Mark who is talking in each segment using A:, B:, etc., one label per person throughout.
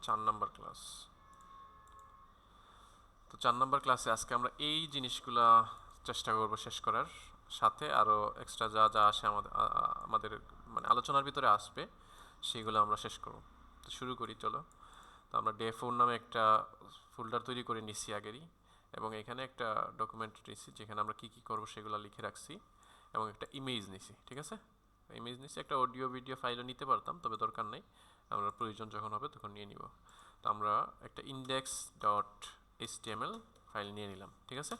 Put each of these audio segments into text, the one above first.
A: 4 number class. তো 4 number ক্লাসে আজকে আমরা এই জিনিসগুলা চেষ্টা করব শেষ করার, সাথে আরও এক্সট্রা যা যা আসে আমাদের মানে আলোচনার ভিতরে আসবে সেগুলো আমরা শেষ করব। তো শুরু করি চলো। তো আমরা ডে 4 নামে একটা ফোল্ডার তৈরি করে নিচ্ছি আগেরই, এবং এখানে একটা ডকুমেন্ট নিচ্ছি যেখানে আমরা কি কি করব সেগুলো লিখে রাখছি, এবং একটা ইমেজ নিছি। ঠিক আছে, ইমেজ নিচ্ছি। একটা অডিও ভিডিও ফাইলও নিতে পারতাম, তবে দরকার নেই, আমরা প্রয়োজন যখন হবে তখন নিয়ে নিব। তো আমরা একটা ইন্ডেক্স ডট এইচটিএমএল ফাইল নিয়ে নিলাম। ঠিক আছে,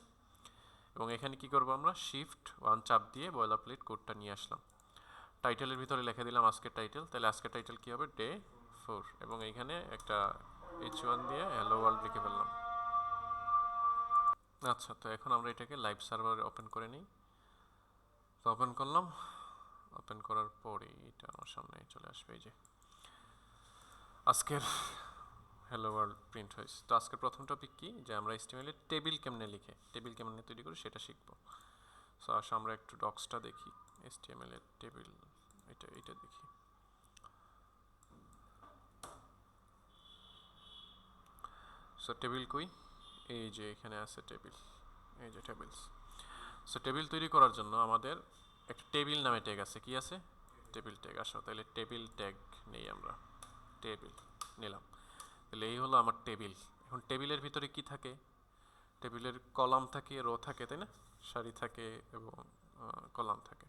A: এবং এখানে কি করব, আমরা শিফট 1 চাপ দিয়ে বয়লার প্লেট কোডটা নিয়ে আসলাম। টাইটেলের ভিতরে লিখে দিলাম আজকের টাইটেল। তাহলে আজকের টাইটেল কি হবে, ডে 4, এবং এইখানে একটা h1 দিয়ে হ্যালো ওয়ার্ল্ড লিখে ফেললাম। আচ্ছা, তো এখন আমরা এটাকে লাইভ সার্ভারে ওপেন করে নিই। তো ওপেন করলাম, ওপেন করার পরে এটা আমার সামনে চলে আসবে। এই যে আজকের হ্যালো ওয়ার্ল্ড প্রিন্ট হয়েছে। তো আজকের প্রথম টপিক কি, যে আমরা HTML এর টেবিল কেমনে লিখে টেবিল কেমনে তৈরি করি সেটা শিখবো। সো আসলে আমরা একটু ডক্সটা দেখি। HTML এর টেবিল, এটা দেখি। সো টেবিল কই, এই যে এখানে আছে টেবিল, এই যে টেবিলস। সো টেবিল তৈরি করার জন্য আমাদের একটা টেবিল নামে ট্যাগ আছে। কি আছে, টেবিল ট্যাগ। আসো তাহলে টেবিল ট্যাগ নেই আমরা, টেবিল নিলাম। তাহলে এই হলো আমার টেবিল। এখন টেবিলের ভিতরে কি থাকে, টেবিলের কলাম থাকে, রো থাকে, তাই না, সারি থাকে এবং কলাম থাকে।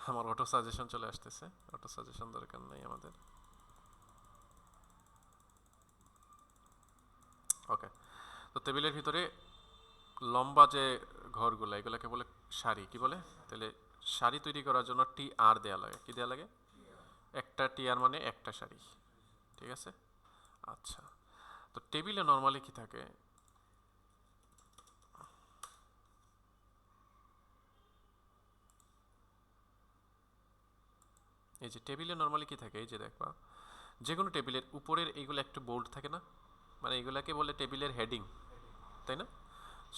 A: আমার অটো সাজেশন চলে আসতেছে, অটো সাজেশন দরকার নেই আমাদের। ওকে, তো টেবিলের ভিতরে লম্বা যে ঘরগুলো এগুলোকে বলে সারি। কি বলে, তাহলে সারি তৈরি করার জন্য টি আর দেওয়া লাগে। কি দেওয়া লাগে, একটা টি আর মানে একটা সারি। ঠিক আছে, আচ্ছা। তো টেবিলে নর্মালি কি থাকে, এই যে টেবিলে নর্মালি কি থাকে, এই যে দেখবা যে কোনো টেবিলের উপরের এইগুলো একটু বোল্ড থাকে না, মানে এগুলাকে বলে টেবিলের হেডিং, তাই না।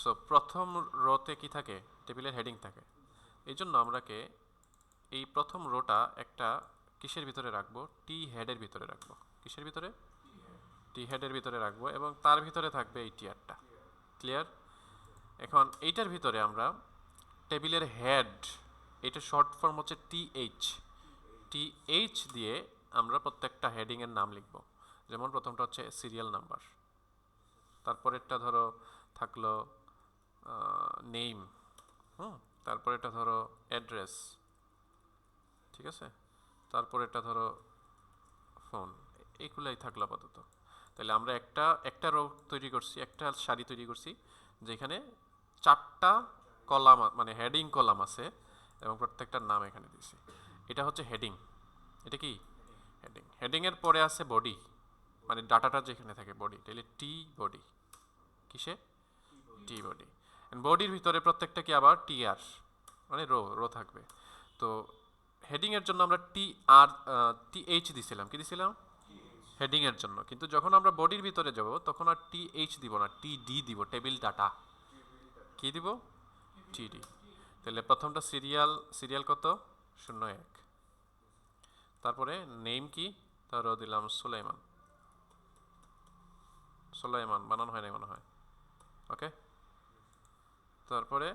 A: সো প্রথম রোতে কি থাকে, টেবিলের হেডিং থাকে। এই জন্য আমরাকে এই প্রথম রোটা একটা কিসের ভিতরে রাখবো, টি হেডের ভিতরে রাখবো। কিসের ভিতরে, টি হেডের ভিতরে রাখবো, এবং তার ভিতরে থাকবে এই টিআরটা। ক্লিয়ার। এখন এইটার ভিতরে আমরা টেবিলের হেড, এটা শর্ট ফর্ম হচ্ছে টিএইচ, টিএইচ দিয়ে আমরা প্রত্যেকটা হেডিংয়ের নাম লিখব। যেমন প্রথমটা হচ্ছে সিরিয়াল নাম্বার, তারপরেরটা ধরো থাকলো নেম, তারপরেরটা ধরো অ্যাড্রেস, ঠিক আছে, তারপরেরটা ধরো ফোন। এইগুলাই থাকলো আপাতত। তাহলে আমরা একটা একটা রো তৈরি করছি, একটা সারি তৈরি করছি যেখানে 4টা কলাম, মানে হেডিং কলাম আছে, এবং প্রত্যেকটার নাম এখানে দিয়েছি। এটা হচ্ছে হেডিং। এটা কি হেডিং। হেডিংয়ের পরে আছে বডি, মানে ডাটাটা যেখানে থাকে বডি। তাহলে টি বডি, কিসে, টি বডি। বডির ভিতরে প্রত্যেকটা কি আবার টি আর, মানে রো রো থাকবে। তো হেডিং এর জন্য আমরা টি আর টি এইচ দিছিলাম। কি দিছিলাম, হেডিং এর জন্য। কিন্তু যখন আমরা বডির ভিতরে যাব তখন আর টি এইচ দিব না, টি ডি দিব, টেবিল ডাটা। কি দিব, টি ডি। তাহলে প্রথমটা সিরিয়াল, সিরিয়াল কত, 01। তারপরে নেম কি, ধরো দিলাম সুলাইমান, সুলাইমান বানানো হয় না মনে হয়। ওকে, তারপরে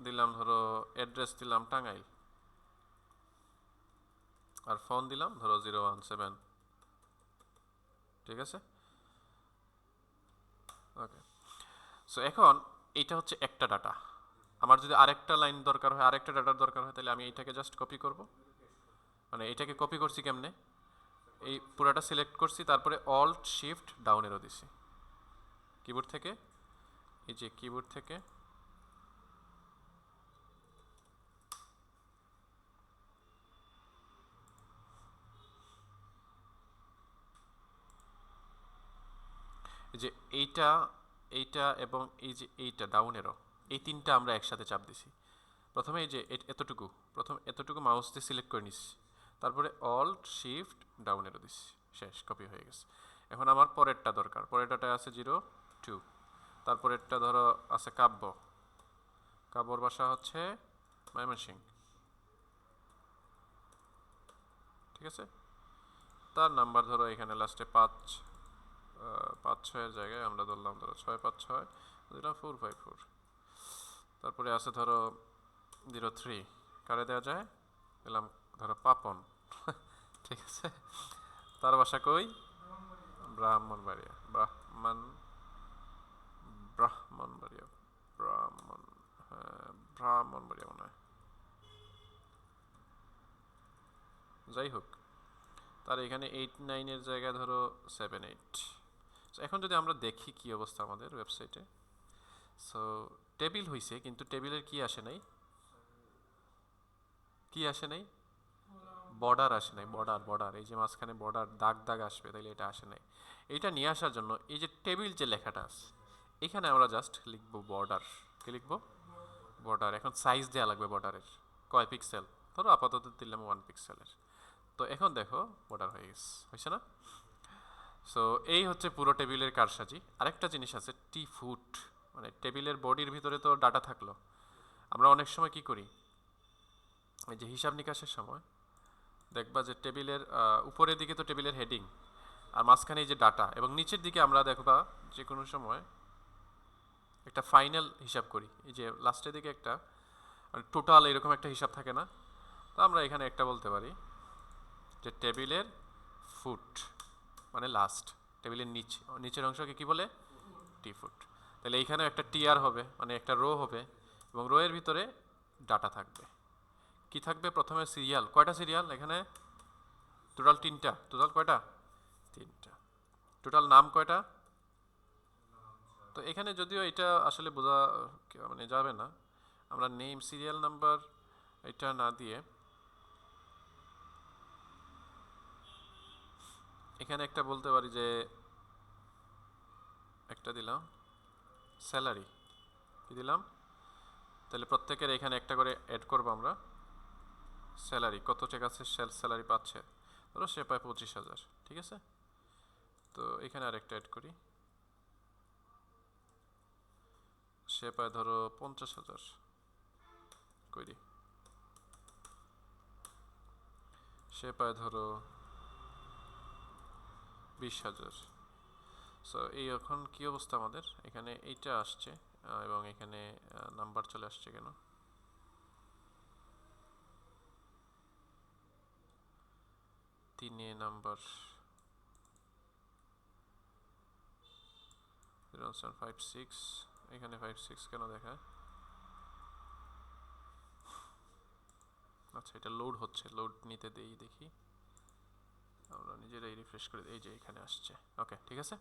A: দিলাম ধরো অ্যাড্রেস দিলাম টাঙ্গাইল, আর ফোন দিলাম ধরো 017। ঠিক আছে, ওকে। সো এখন এইটা হচ্ছে একটা ডাটা। আমার যদি আরেকটা লাইন দরকার হয়, আরেকটা ডাটার দরকার হয়, তাহলে আমি এইটাকে জাস্ট কপি করব। মানে এটাকে কপি করছি কেমনে, এই পুরাটা সিলেক্ট করছি, তারপরে অল্ট শিফট ডাউন এরো দিছি কিবোর্ড থেকে। এই যে কিবোর্ড থেকে এই যে এইটা, এইটা এবং এই যে এইটা ডাউন এরো, এই তিনটা আমরা একসাথে চাপ দিছি। প্রথমে এই যে এতটুকু, প্রথম এতটুকু মাউস দিয়ে সিলেক্ট করে নিচ্ছি, তারপরে অল্ট শিফট ডাউন এরো দিচ্ছি, শেষ, কপি হয়ে গেছে। এখন আমার পরেরটা দরকার, পরেরটা আছে 02। তারপরেরটা ধরো আছে কাব্য, কাব্যর বাসা হচ্ছে ময়মনসিংহ। ঠিক আছে, তার নাম্বার ধরো এখানে লাস্টে 5, 5 6 এর জায়গায় আমরা ধরলাম ধরো 6 5 6 দিলাম 4 5 4। তারপরে আছে ধরো 0 3, কারে দেওয়া যায়, দিলাম ধরো পাপন। ঠিক আছে, তার বাসা কই, ব্রাহ্মণবাড়িয়া, ব্রাহ্মণবাড়িয়া, হ্যাঁ ব্রাহ্মণবাড়িয়া মনে হয়। যাই হোক, তার এখানে 8 9 এর জায়গায় ধরো 7 8। এখন যদি আমরা দেখি কি অবস্থা আমাদের ওয়েবসাইটে, সো টেবিল হইছে কিন্তু টেবিলের কি আসে নাই, কি আসে নাই, বর্ডার আসে নাই, বর্ডার এই যে মাঝখানে বর্ডার দাগ দাগ আসবে, তাইলে এটা আসে নাই। এটা নিয়ে আসার জন্য এই যে টেবিল যে লেখাটা আছে এখানে আমরা জাস্ট লিখবো বর্ডার। কি লিখবো, বর্ডার। এখন সাইজ দেওয়া লাগবে বর্ডারের, কয় পিক্সেল, ধরো আপাতত দিলাম 1 পিক্সেলের। তো এখন দেখো বর্ডার হয়ে গেছে, হয়েছে না? সো এই হচ্ছে পুরো টেবিলের কারসাজি। আরেকটা জিনিস আছে টি ফুট, মানে টেবিলের বডির ভিতরে তো ডাটা থাকলো, আমরা অনেক সময় কি করি, এই যে হিসাব নিকাশের সময় দেখবা যে টেবিলের উপরের দিকে তো টেবিলের হেডিং, আর মাঝখানে এই যে ডাটা, এবং নিচের দিকে আমরা দেখবা যে কোনো সময় একটা ফাইনাল হিসাব করি, এই যে লাস্টের দিকে একটা টোটাল এরকম একটা হিসাব থাকে না। তো আমরা এখানে একটা বলতে পারি যে টেবিলের ফুট মানে লাস্ট, টেবিলের নিচের অংশকে কি বলে, টি ফুট। তাহলে এইখানেও একটা টিআর হবে, মানে একটা রো হবে, এবং রো এর ভিতরে ডাটা থাকবে। কি থাকবে, প্রথমে সিরিয়াল, কয়টা সিরিয়াল এখানে, টোটাল 3টা, টোটাল কয়টা, 3টা। টোটাল নাম কয়টা, তো এখানে যদিও এটা আসলে বোঝা মানে যাবে না, আমরা নেম সিরিয়াল নাম্বার এটা না দিয়ে এখানে একটা বলতে পারি যে একটা দিলাম স্যালারি, কি দিলাম, তাহলে প্রত্যেকের এখানে একটা করে অ্যাড করবো আমরা, স্যালারি কত টাকা আছে, স্যালারি পাচ্ছে, ধরো সে পায় 25,000, ঠিক আছে। তো এখানে আরেকটা অ্যাড করি, সে পায় ধরো 50,000 করি, সে পায় ধরো 20,000। সো এই এখন কি অবস্থা আমাদের, এখানে এইটা আসছে এবং এখানে নাম্বার চলে আসছে কেন, তিনে নাম্বার 0756, এখানে 56 কেন দেখায়, আচ্ছা এটা লোড হচ্ছে, লোড নিতে দেই, দেখি আমরা নিজেরাই রিফ্রেশ করে দিই, এই যে এখানে আসছে, ওকে ঠিক আছে।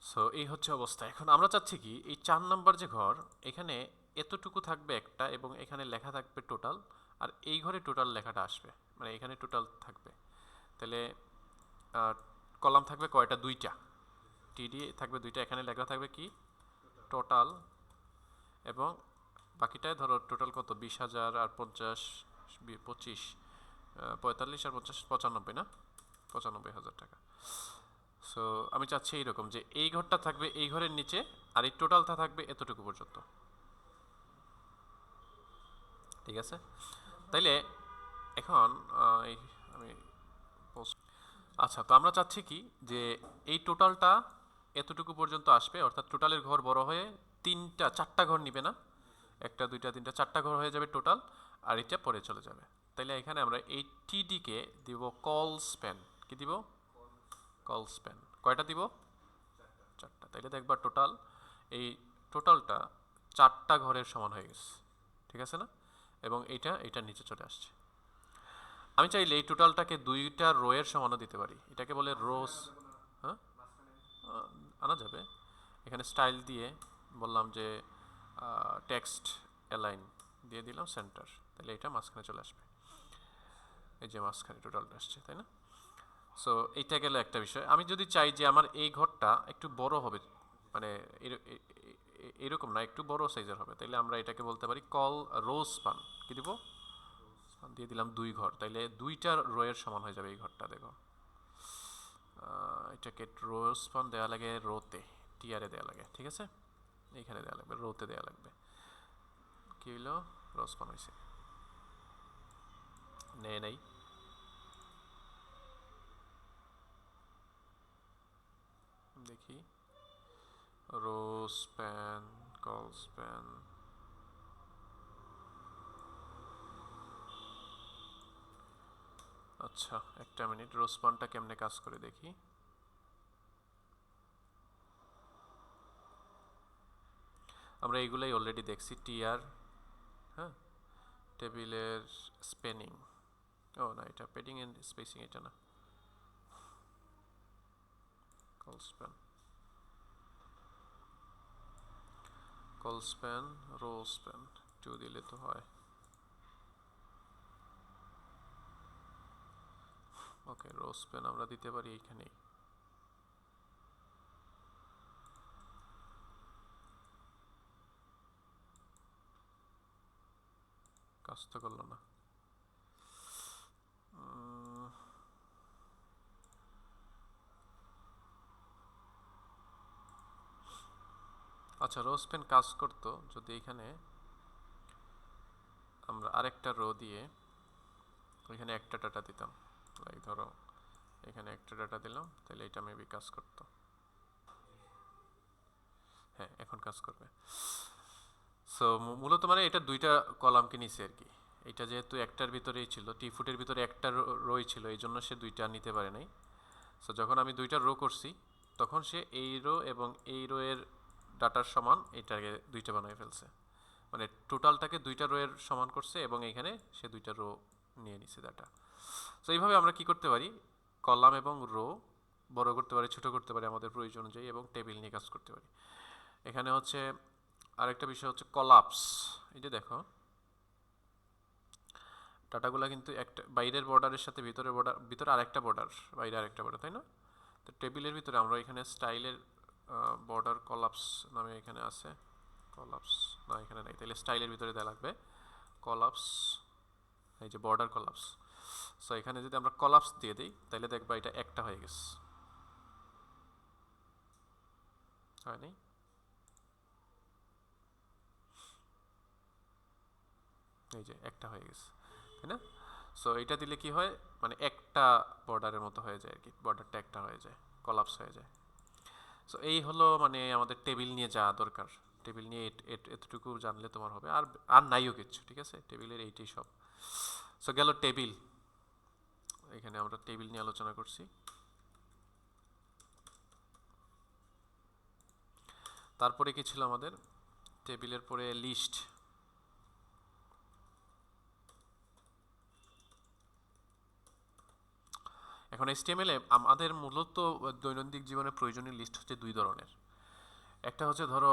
A: সো এই হচ্ছে অবস্থা। এখন আমরা চাচ্ছি কি, এই 4 নাম্বার যে ঘর, এখানে এতটুকু থাকবে একটা, এবং এখানে লেখা থাকবে টোটাল, আর এই ঘরে টোটাল লেখাটা আসবে, মানে এখানে টোটাল থাকবে। তাহলে কলাম থাকবে কয়টা, 2টা, টিডি থাকবে 2টা, এখানে লেখা থাকবে কি টোটাল, এবং বাকিটায় ধরো টোটাল কত, 20,000 আর 50, 25, 45 আর 50, 95 না, 95,000 টাকা। সো আমি চাচ্ছি এইরকম যে এই ঘরটা থাকবে এই ঘরের নিচে, আর এই টোটালটা থাকবে এতটুকু পর্যন্ত, ঠিক আছে। তাইলে এখন আমি আচ্ছা, তো আমরা চাচ্ছি কি যে এই টোটালটা এতটুকু পর্যন্ত আসবে, অর্থাৎ টোটালের ঘর বড় হয়ে 4টা ঘর নিবে না, 1টা 2টা 3টা 4টা ঘর হয়ে যাবে টোটাল, আর এটা পরে চলে যাবে। তাইলে এখানে আমরা এই টিডিকে দিব কল স্প্যান, কি দিব, কল স্প্যান, কয়টা দিব, 4টা। তাইলে দেখবা টোটাল, এই টোটালটা 4টা ঘরের সমান হয়ে গেছে, ঠিক আছে না, এবং এটা নিচে চলে আসছে। আমি চাইলে এই টোটালটাকে 2টা রো এর সমানও দিতে পারি, এটাকে বলে রোস, হ্যাঁ আনা যাবে। এখানে স্টাইল দিয়ে বললাম যে টেক্সট অ্যালাইন দিয়ে দিলাম সেন্টার, তাহলে এটা মাঝখানে চলে আসবে, এই যে মাঝখানে টোটালটা আসছে, তাই না। সো এইটা গেল একটা বিষয়। আমি যদি চাই যে আমার এই ঘরটা একটু বড় হবে, মানে এরকম না, একটু বড় সাইজের হবে, তাইলে আমরা এটাকে বলতে পারি কল রো স্পান, কি দিব, দিয়ে দিলাম 2 ঘর, তাইলে 2টা রো এর সমান হয়ে যাবে এই ঘরটা। দেখো এটাকে রো স্পান দেওয়া লাগে রোতে, টিআরে দেওয়া লাগে, ঠিক আছে, এইখানে দেওয়া লাগবে, রোতে দেওয়া লাগবে। কি হইলো, রো স্পান হয়েছে, নেই রো স্প্যান, কল স্প্যান। আচ্ছা একটা মিনিট, রো স্প্যানটা কেমনে কাজ করে দেখি। আমরা এইগুলাই অলরেডি দেখছি, টিআর, হ্যাঁ, টেবিলের স্প্যানিং, ও না এটা পেডিং এন্ড স্পেসিং, এটা না, call span, call span, rho span 2 দিলে তো হয়। ওকে, রো স্প্যান আমরা দিতে পারি এইখানেই। কাজ তো করলো না। আচ্ছা, রো স্প্যান কাজ করতো যদি এখানে আমরা আরেকটা রো দিয়ে ওইখানে একটা ডাটা দিতাম, লাইক ধরো এখানে একটা ডাটা দিলাম, তাহলে এটা মেবি কাজ করতো। হ্যাঁ এখন কাজ করবে। সো মূলত মানে এটা দুইটা কলামকে নিছে আর কি। এটা যেহেতু একটার ভিতরেই ছিল, টি ফুটের ভিতরে একটা রোই ছিল, এই জন্য সে দুইটা নিতে পারে নাই। সো যখন আমি দুইটা রো করছি তখন সে এই রো এবং এই রো এর ডাটার সমান এটাকে দুইটা বানিয়ে ফেলছে, মানে টোটালটাকে দুইটা রো এর সমান করছে এবং এখানে সে দুইটা রো নিয়ে নিছে ডাটা। সো এইভাবে আমরা কি করতে পারি, কলাম এবং রো বড় করতে পারি, ছোট করতে পারি আমাদের প্রয়োজন অনুযায়ী, এবং টেবিল নিয়ে কাজ করতে পারি। এখানে হচ্ছে আরেকটা বিষয় হচ্ছে কলাপস। এই যে দেখো ডাটাগুলো কিন্তু একটা বাইরের বর্ডারের সাথে ভিতরের বর্ডার, ভিতরে আরেকটা বর্ডার, বাইরে আরেকটা বর্ডার, তাই না? তো টেবিলের ভিতরে আমরা এখানে স্টাইলের বর্ডার কলাপস নামে এখানে আছে, কলাপস না এখানে নাই, তাহলে স্টাইলের ভিতরে দেওয়া লাগবে কলাপস, এই যে বর্ডার কলাপস। সো এখানে যদি আমরা কলাপস দিয়ে দিই তাহলে দেখবা এটা একটা হয়ে গেছে, হয়নি? এই যে একটা হয়ে গেছে, তাই না? সো এটা দিলে কি হয়, মানে একটা বর্ডারের মতো হয়ে যায় আর কি, বর্ডারটা একটা হয়ে যায়, কলাপস হয়ে যায়। সো এই হলো মানে আমাদের টেবিল নিয়ে যা দরকার। টেবিল নিয়ে এতটুকু জানলে তোমার হবে, আর আর নাইও কিচ্ছু, ঠিক আছে, টেবিলের এইটাই সব। সো গেল টেবিল, এখানে আমরা টেবিল নিয়ে আলোচনা করছি। তারপরে কি ছিল আমাদের, টেবিলের পরে লিস্ট। এখন HTML এ আমাদের মূলত দৈনন্দিন জীবনে প্রয়োজনীয় লিস্ট হচ্ছে দুই ধরনের। একটা হচ্ছে ধরো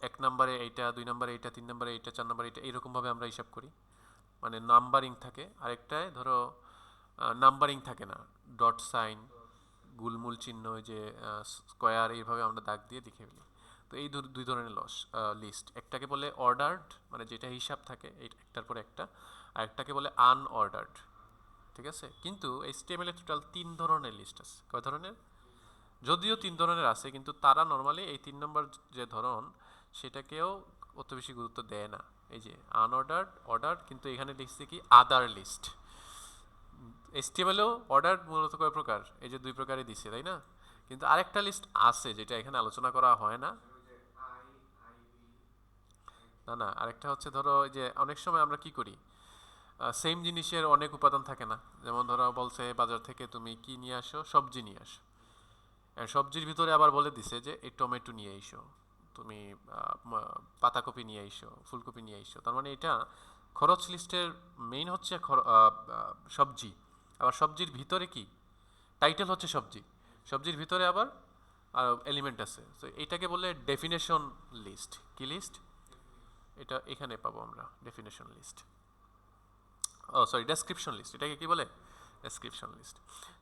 A: 1 নম্বরে এইটা, 2 নম্বরে এইটা, 3 নম্বরে এইটা, 4 নম্বরে এইটা, এইরকমভাবে আমরা হিসাব করি, মানে নাম্বারিং থাকে। আরেকটায় ধরো নাম্বারিং থাকে না, ডট সাইন, গুলমুল চিহ্ন, ওই যে স্কোয়ার, এইভাবে আমরা দাগ দিয়ে লিখে ফেলি। তো এই দুই ধরনের লিস্ট, একটাকে বলে অর্ডার্ড, মানে যেটা হিসাব থাকে একটার পর একটা, আর একটাকে বলে আনঅর্ডার্ড, ঠিক আছে? কিন্তু HTML এ টোটাল 3 ধরনের লিস্ট আছে। কয় ধরনের? যদিও 3 ধরনের আছে, কিন্তু তারা নর্মালি এই 3 নম্বর যে ধরন সেটাকেও অত বেশি গুরুত্ব দেয় না। এই যে আনঅর্ডার্ড, অর্ডার্ড, কিন্তু এখানে লিখছে কি আদার লিস্ট। HTML এও অর্ডার মূলত কয় প্রকার, এই যে 2 প্রকারই দিছে, তাই না? কিন্তু আরেকটা লিস্ট আছে যেটা এখানে আলোচনা করা হয় না। না না, আরেকটা হচ্ছে ধরো যে অনেক সময় আমরা কি করি, সেম জিনিসের অনেক উপাদান থাকে না, যেমন ধরো বলছে বাজার থেকে তুমি কি নিয়ে আসো, সবজি নিয়ে আসো, সবজির ভিতরে আবার বলে দিছে যে এই টমেটো নিয়ে আইসো, তুমি পাতাকপি নিয়ে আইসো, ফুলকপি নিয়ে আইসো। তার মানে এটা খরচ লিস্টের মেইন হচ্ছে সবজি, আবার সবজির ভিতরে কি টাইটেল হচ্ছে সবজি, সবজির ভিতরে আবার এলিমেন্ট আছে। তো এটাকে বলে ডেফিনেশন লিস্ট। কি লিস্ট? এটা এখানে পাবো আমরা ডেফিনেশন লিস্ট, ও সরি ডেসক্রিপশন লিস্ট, এটাকে কি বলে? Description list.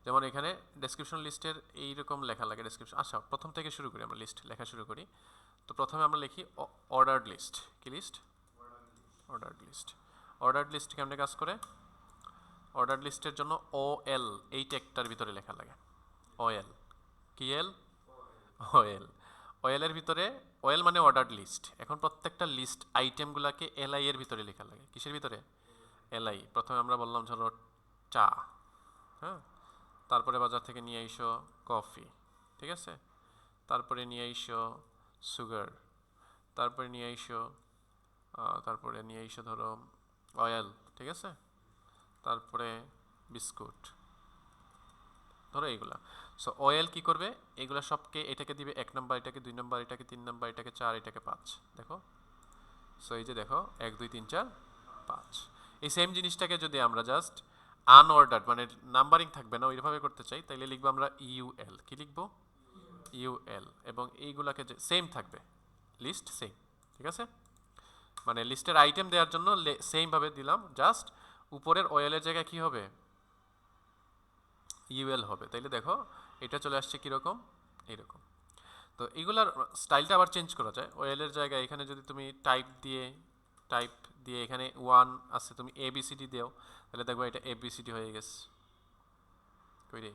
A: যেমন এখানে ডেসক্রিপশন লিস্টের এইরকম লেখা লাগে ডেসক্রিপশন। আচ্ছা প্রথম থেকে শুরু করি, আমরা লিস্ট লেখা শুরু করি। তো প্রথমে আমরা লিখি অর্ডার্ড লিস্ট। কি list? Ordered list. Ordered list কেমনে কাজ করে? অর্ডার্ড লিস্টের জন্য OL এই ট্যাগটার ভিতরে লেখা লাগে, OL। কি এল? OL। OL এর ভিতরে, OL মানে অর্ডার্ড লিস্ট। এখন প্রত্যেকটা লিস্ট আইটেমগুলোকে LI এর ভিতরে লেখা লাগে। কিসের ভিতরে? LI। প্রথমে আমরা বললাম ধরো চা, হ্যাঁ, তারপরে বাজার থেকে নিয়ে আইসো কফি, ঠিক আছে, তারপরে নিয়ে আইসো সুগার, তারপরে নিয়ে আইসো ধরো অয়েল, ঠিক আছে, তারপরে বিস্কুট, ধরো এইগুলা। সো অয়েল কি করবে, এগুলা সবকে এটাকে দিবে 1 নাম্বার, এটাকে 2 নাম্বার, এটাকে 3 নাম্বার, এটাকে 4, এটাকে 5। দেখো, সো এই যে দেখো 1 2 3 4 5। এই সেম জিনিসটাকে যদি আমরা জাস্ট আনঅর্ডার মানে নাম্বারিং থাকবে না ওইভাবে করতে চাই, তাইলে লিখবো আমরা ইউএল। কি লিখবো? ইউএল। এবং এইগুলাকে যে সেম থাকবে, লিস্ট সেম, ঠিক আছে, মানে লিস্টের আইটেম দেওয়ার জন্য সেম ভাবে দিলাম, জাস্ট উপরের অয়েলের জায়গায় কি হবে, ইউএল হবে। তাইলে দেখো এটা চলে আসছে কিরকম, এইরকম। তো এগুলার স্টাইলটা আবার চেঞ্জ করা যায়। অয়েলের জায়গায় এখানে যদি তুমি টাইপ দিয়ে এখানে 1 আছে, তুমি এবিসিডি দাও, তাহলে দেখবো এটা এবিসিডি হয়ে গেছে। কই রে,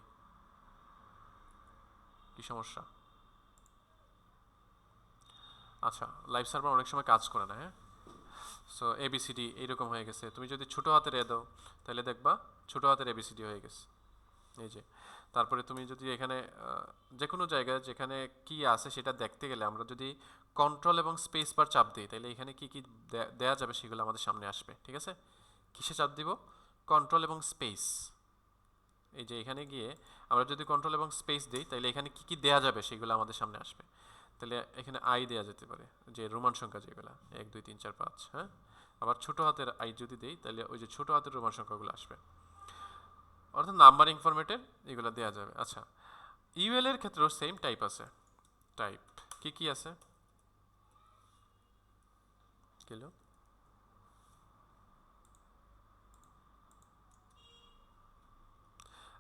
A: কি সমস্যা? আচ্ছা, লাইভ সার্ভার অনেক সময় কাজ করে না, হ্যাঁ। সো এবিসিডি এইরকম হয়ে গেছে। তুমি যদি ছোটো হাতের এ দাও তাহলে দেখবা ছোটো হাতের এবিসিডি হয়ে গেছে, এই যে। তারপরে তুমি যদি এখানে যে কোনো জায়গায় যেখানে কি আছে সেটা দেখতে গেলে আমরা যদি কন্ট্রোল এবং স্পেস বার চাপ দিই, তাহলে এখানে কি কি দেয়া যাবে সেগুলো আমাদের সামনে আসবে, ঠিক আছে। কিসে চাপ দিব? কন্ট্রোল এবং স্পেস। এই যে এখানে গিয়ে আমরা যদি কন্ট্রোল এবং স্পেস দিই, তাহলে এখানে কি কি দেয়া যাবে সেগুলো আমাদের সামনে আসবে। তাহলে এখানে আই দেয়া যেতে পারে, যে রোমান সংখ্যা যেগুলো 1 2 3 4 5, হ্যাঁ। আবার ছোটো হাতের আই যদি দিই, তাহলে ওই যে ছোটো হাতের রোমান সংখ্যাগুলো আসবে, অর্থাৎ নাম্বারিং ফরম্যাটের এগুলো দেওয়া যাবে। আচ্ছা, ইউএল এর ক্ষেত্রেও সেম টাইপ আছে। টাইপ কি কি আছে? গেলো,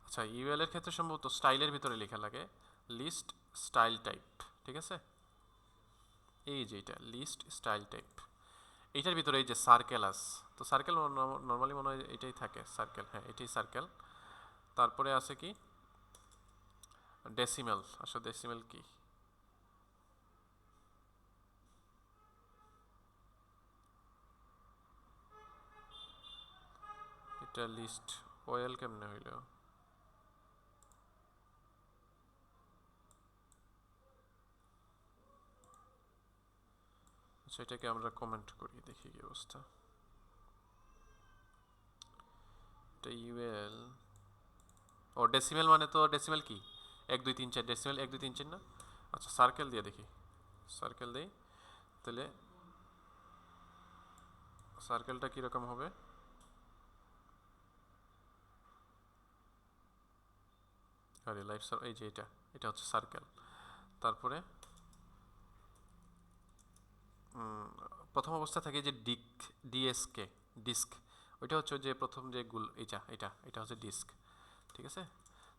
A: আচ্ছা, ইউএল এর ক্ষেত্রে সম্ভবত স্টাইলের ভিতরে লেখা লাগে লিস্ট স্টাইল টাইপ, ঠিক আছে। এই যে এটা লিস্ট স্টাইল টাইপ, এইটার ভিতরে এই যে সার্কেল আছে, তো সার্কেল নর্মালি মনে হয় এটাই থাকে, সার্কেল, হ্যাঁ এটাই সার্কেল। তারপরে আছে কি ডেসিমেল। আসলে ডেসিমেল কি? এটা লিস্ট ওয়েল কেমনে হইল? আচ্ছা, এটাকে আমরা কমেন্ট করি, দেখি কি অবস্থা। এটা ইউএল, ও ডেসিমেল মানে তো ডেসিমেল কি 1 2 3 4, ডেসিমেল 1 2 3 4 না। আচ্ছা, সার্কেল দিয়ে দেখি, সার্কেল দেই, তাহলে সার্কেলটা কীরকম হবে? আরে লাইফ সার, এই যে এটা, এটা হচ্ছে সার্কেল। তারপরে প্রথম অবস্থা থাকে যে ডিএসকে, ডিস্ক, ওইটা হচ্ছে যে প্রথম যে এটা এটা এটা হচ্ছে ডিস্ক, ঠিক আছে।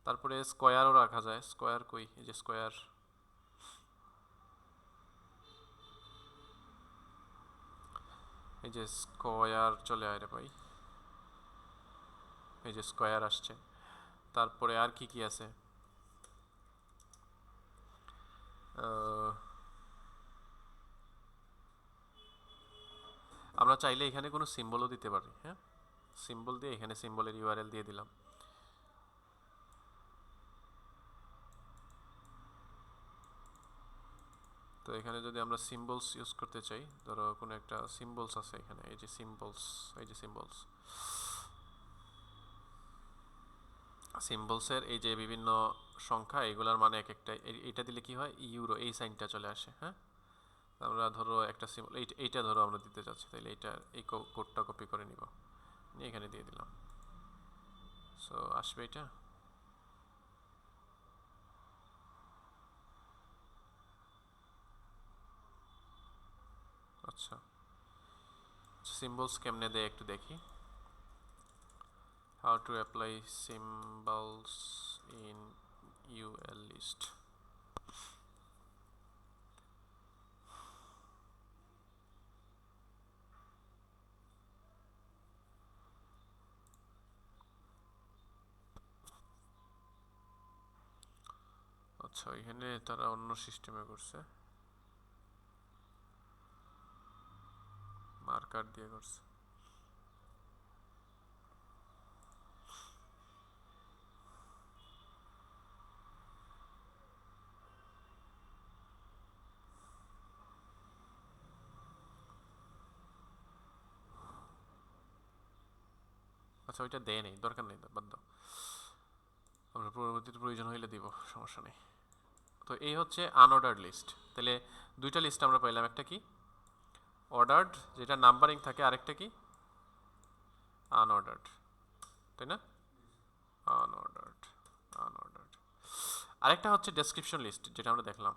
A: তারপরে স্কোয়ারও রাখা যায়, স্কোয়ার কই, এই যে স্কোয়ার, এই যে স্কোয়ার চলে আয় রে ভাই, এই যে স্কোয়ার আসছে। তারপরে আর কি কি আছে? আমরা চাইলে এখানে কোনো সিম্বলও দিতে পারি, হ্যাঁ, সিম্বল দিয়ে এখানে সিম্বলের ইউআরএল দিয়ে দিলাম। তো এখানে যদি আমরা সিম্বলস ইউজ করতে চাই, ধরো কোনো একটা সিম্বলস আছে এখানে, এই যে সিম্বলস, এই যে সিম্বলস, সিম্বলসের এই যে বিভিন্ন সংখ্যা, এগুলার মানে এক একটা, এটা দিলে কি হয়, ইউরো এই সাইনটা চলে আসে, হ্যাঁ। আমরা ধরো একটা সিম্বল, এইটা ধরো আমরা দিতে চাচ্ছি, তাহলে এইটা এই কোডটা কপি করে নিব, নিয়ে এখানে দিয়ে দিলাম, সো আসবে এটা। আচ্ছা, সিম্বলস কেমনে দেয় একটু দেখি। How to apply symbols in UL list. আচ্ছা, এখানে তারা অন্য সিস্টেমে করছে, মার্কার দিয়ে করছে। আচ্ছা ওইটা দেয় নেই, দরকার নেই, বাদ দাও, আমরা পরবর্তীতে প্রয়োজন হইলে দিব, সমস্যা নেই। তো এই হচ্ছে আনঅর্ডার্ড লিস্ট। তাহলে দুইটা লিস্ট আমরা পাইলাম, একটা কি অর্ডার্ড যেটা নাম্বারিং থাকে, আরেকটা কি আনঅর্ডার্ড, তাই না? Unordered, unordered. আরেকটা হচ্ছে ডেসক্রিপশন লিস্ট, যেটা আমরা দেখলাম,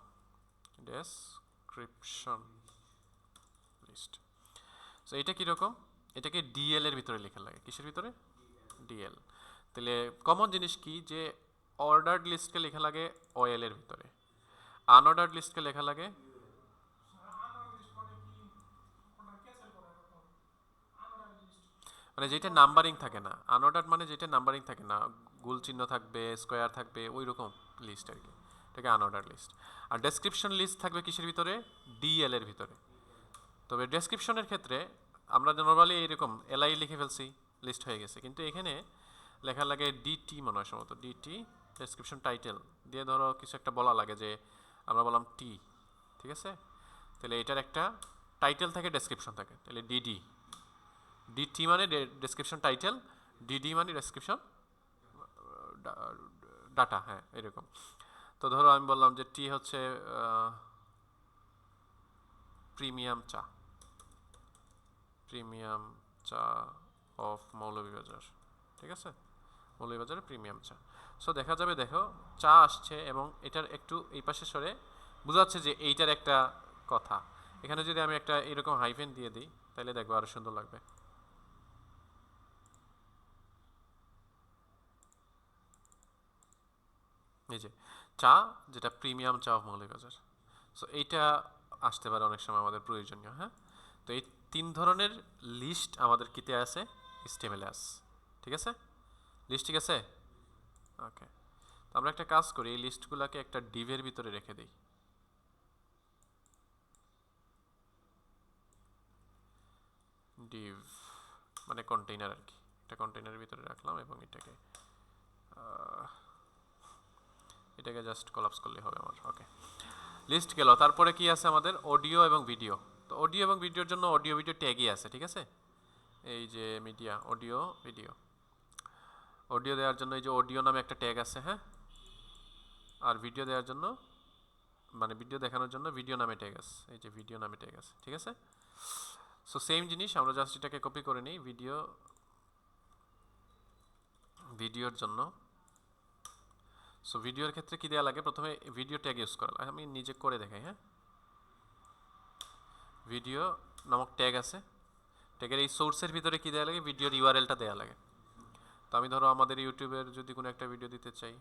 A: ডেসক্রিপশন লিস্ট। সো এটা কীরকম, এটাকে ডিএল এর ভিতরে লেখা লাগে, কিসের ভিতরে? ডিএল। তাহলে কমন জিনিস কি, যে অর্ডার্ড লিস্টকে লেখা লাগে ওএল এর ভিতরে, আনঅর্ডার্ড লিস্টকে লেখা লাগে মানে যেটা নাম্বারিং থাকে না। আনঅর্ডার্ড মানে যেটা নাম্বারিং থাকে না, গোল চিহ্ন থাকবে, স্কোয়ার থাকবে, ওই রকম লিস্ট আর কি, এটাকে আনঅর্ডার্ড লিস্ট। আর ডেসক্রিপশন লিস্ট থাকবে কিসের ভিতরে? ডিএল এর ভিতরে। তবে ডেসক্রিপশনের ক্ষেত্রে আমরা নর্মালি এইরকম এলআই লিখে ফেলছি, লিস্ট হয়ে গেছে, কিন্তু এখানে লেখা লাগে ডিটি, মনে হয় সম্ভবত ডিটি, ডেসক্রিপশন টাইটেল দিয়ে ধরো কিছু একটা বলা লাগে, যে আমরা বললাম টি, ঠিক আছে? তাহলে এটার একটা টাইটেল থাকে, ডেসক্রিপশন থাকে, তাহলে ডিডি, ডিটি মানে ডেসক্রিপশন টাইটেল, ডিডি মানে ডেসক্রিপশন ডাটা, হ্যাঁ এরকম। তো ধরো আমি বললাম যে টি হচ্ছে প্রিমিয়াম চা, প্রিমিয়াম চা অফ মৌলভীবাজার, ঠিক আছে? মৌলভীবাজারের প্রিমিয়াম চা। সো দেখা যাবে, দেখো চা আসছে এবং এটার একটু এই পাশে সরে বোঝা যাচ্ছে যে এইটার একটা কথা। এখানে যদি আমি একটা এরকম হাইফেন দিয়ে দিই, তাহলে দেখবো আরো সুন্দর লাগবে। এই যে চা, যেটা প্রিমিয়াম চা অফ মৌলভীবাজার। সো এইটা আসতে পারে অনেক সময় আমাদের প্রয়োজনীয়, হ্যাঁ। তো এই তিন ধরনের লিস্ট আমাদের কিতে আছে, HTML আছে, ঠিক আছে? লিস্ট ঠিক আছে, ওকে। তো আমরা একটা কাজ করি, এই লিস্টগুলোকে একটা ডিভের ভিতরে রেখে দিই। ডিভ মানে কন্টেইনার আর কি, একটা কন্টেইনারের ভিতরে রাখলাম এবং এটাকে জাস্ট কলাপস করলে হবে আমার, ওকে। লিস্ট গেল, তারপরে কি আছে আমাদের? অডিও এবং ভিডিও। তো অডিও এবং ভিডিওর জন্য অডিও ভিডিও ট্যাগই আছে, ঠিক আছে? এই যে মিডিয়া, অডিও ভিডিও, অডিও দেওয়ার জন্য এই যে অডিও নামে একটা ট্যাগ আছে, হ্যাঁ। আর ভিডিও দেওয়ার জন্য, মানে ভিডিও দেখানোর জন্য ভিডিও নামে ট্যাগ আছে, এই যে ভিডিও নামে ট্যাগ আছে, ঠিক আছে? সো সেম জিনিস, আমরা জাস্ট এটাকে কপি করে নিই, ভিডিওর জন্য। সো ভিডিওর ক্ষেত্রে কি দেওয়া লাগে? প্রথমে ভিডিও ট্যাগ ইউজ করা লাগে, আমি নিজে করে দেখাই, হ্যাঁ। ভিডিও নামক ট্যাগ আছে, ট্যাগের এই সোর্সের ভিতরে কি দেওয়া লাগে? ভিডিওর ইউআরএলটা দেওয়া লাগে। তো আমি ধরো আমাদের ইউটিউবের যদি কোনো একটা ভিডিও দিতে চাই,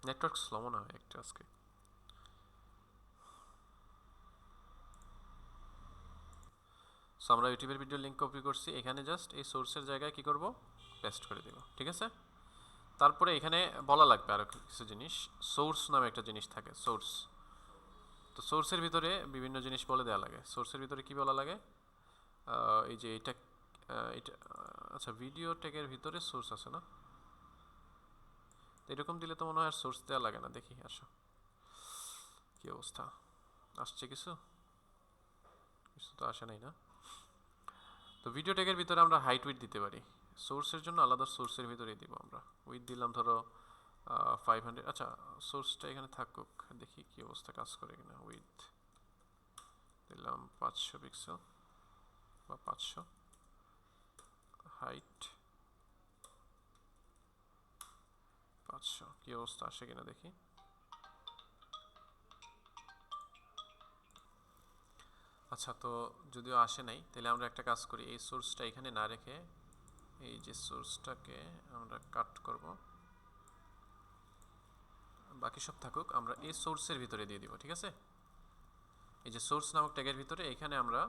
A: নেটওয়ার্ক স্লো মনে হয় একটু আজকে। সো আমরা ইউটিউবের ভিডিও লিঙ্ক কপি করছি, এখানে জাস্ট এই সোর্সের জায়গায় কি করব? পেস্ট করে দেব, ঠিক আছে? তারপরে এখানে বলা লাগবে আরো কিছু জিনিস, সোর্স নামে একটা জিনিস থাকে, সোর্স। তো সোর্সের ভিতরে বিভিন্ন জিনিস বলে দেওয়া লাগে। সোর্সের ভিতরে কি বলা লাগে? এই যে এটা, আচ্ছা ভিডিও ট্যাগের ভিতরে সোর্স আছে না? এরকম দিলে তো মনে হয় আর সোর্স দেওয়া লাগে না, দেখি আসো কি অবস্থা, আসছে কিছু? কিছু তো আসে নাই না। তো ভিডিও ট্যাগের ভিতরে আমরা হাইট উইথ দিতে পারি, সোর্সের জন্য আলাদা সোর্সের ভিতরেই দিব আমরা। উইথ দিলাম ধরো 500, আচ্ছা সোর্সটা এখানে থাকুক, দেখি কি অবস্থা কাজ করে কিনা। উইথ দিলাম 500 পিক্সেল বা 500, হাইট 500, কি অবস্থা আসে কিনা দেখি। আচ্ছা তো যদিও আসে নাই, তাহলে আমরা একটা কাজ করি, এই সোর্সটা এখানে না রেখে এই যে সোর্সটাকে আমরা কাট করব, বাকি সব থাকুক, আমরা এই সোর্সের ভিতরে দিয়ে দিব, ঠিক আছে? এই যে সোর্স নামক ট্যাগের ভিতরে এখানে আমরা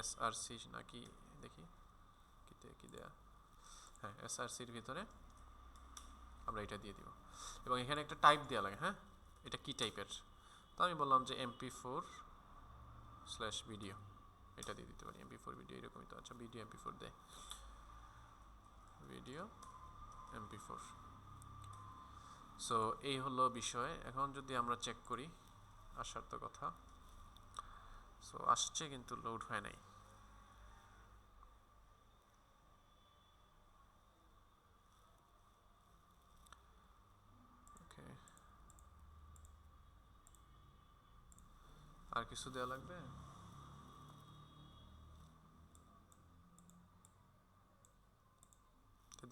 A: এসআরসি নাকি দেখি কি দেয়া, হ্যাঁ এসআরসির ভিতরে আমরা এটা দিয়ে দিব এবং এখানে একটা টাইপ দেওয়া লাগে, হ্যাঁ। এটা কি টাইপের? তো আমি বললাম যে mp4/ভিডিও, এটা দিয়ে দিতে পারি, mp4 ভিডিও এরকমই তো। আচ্ছা ভিডিও mp4 দেয়, ভিডিও mp4। সো এই হলো বিষয়। এখন যদি আমরা চেক করি, আসার তো কথা, সো আসছে কিন্তু লোড হয় নাই। ওকে, আর কিছু দেওয়া লাগবে?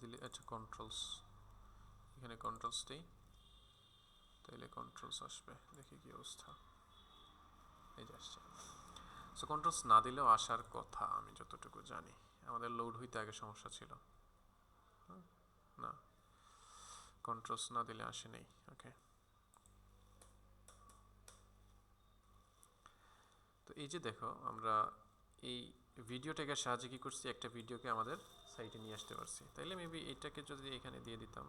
A: দিলে আচ্ছা কন্ট্রোলস, এখানে কন্ট্রোলস দিই, তাইলে কন্ট্রোলস আসবে। দেখি কি অবস্থা, এই যে আসছে। সো কন্ট্রোলস না দিলেও আসার কথা আমি যতটুকু জানি। আমাদের লোড হইতে আগে সমস্যা ছিল না, কন্ট্রোলস না দিলে আসে নেই। ওকে, তো এই যে দেখো আমরা এই ভিডিও ট্যাগের সাহায্যে কি করছি, একটা ভিডিওকে আমাদের সাইটে নিয়ে আসতে পারছি। তাইলে মেবি এটাকে যদি এখানে দিয়ে দিতাম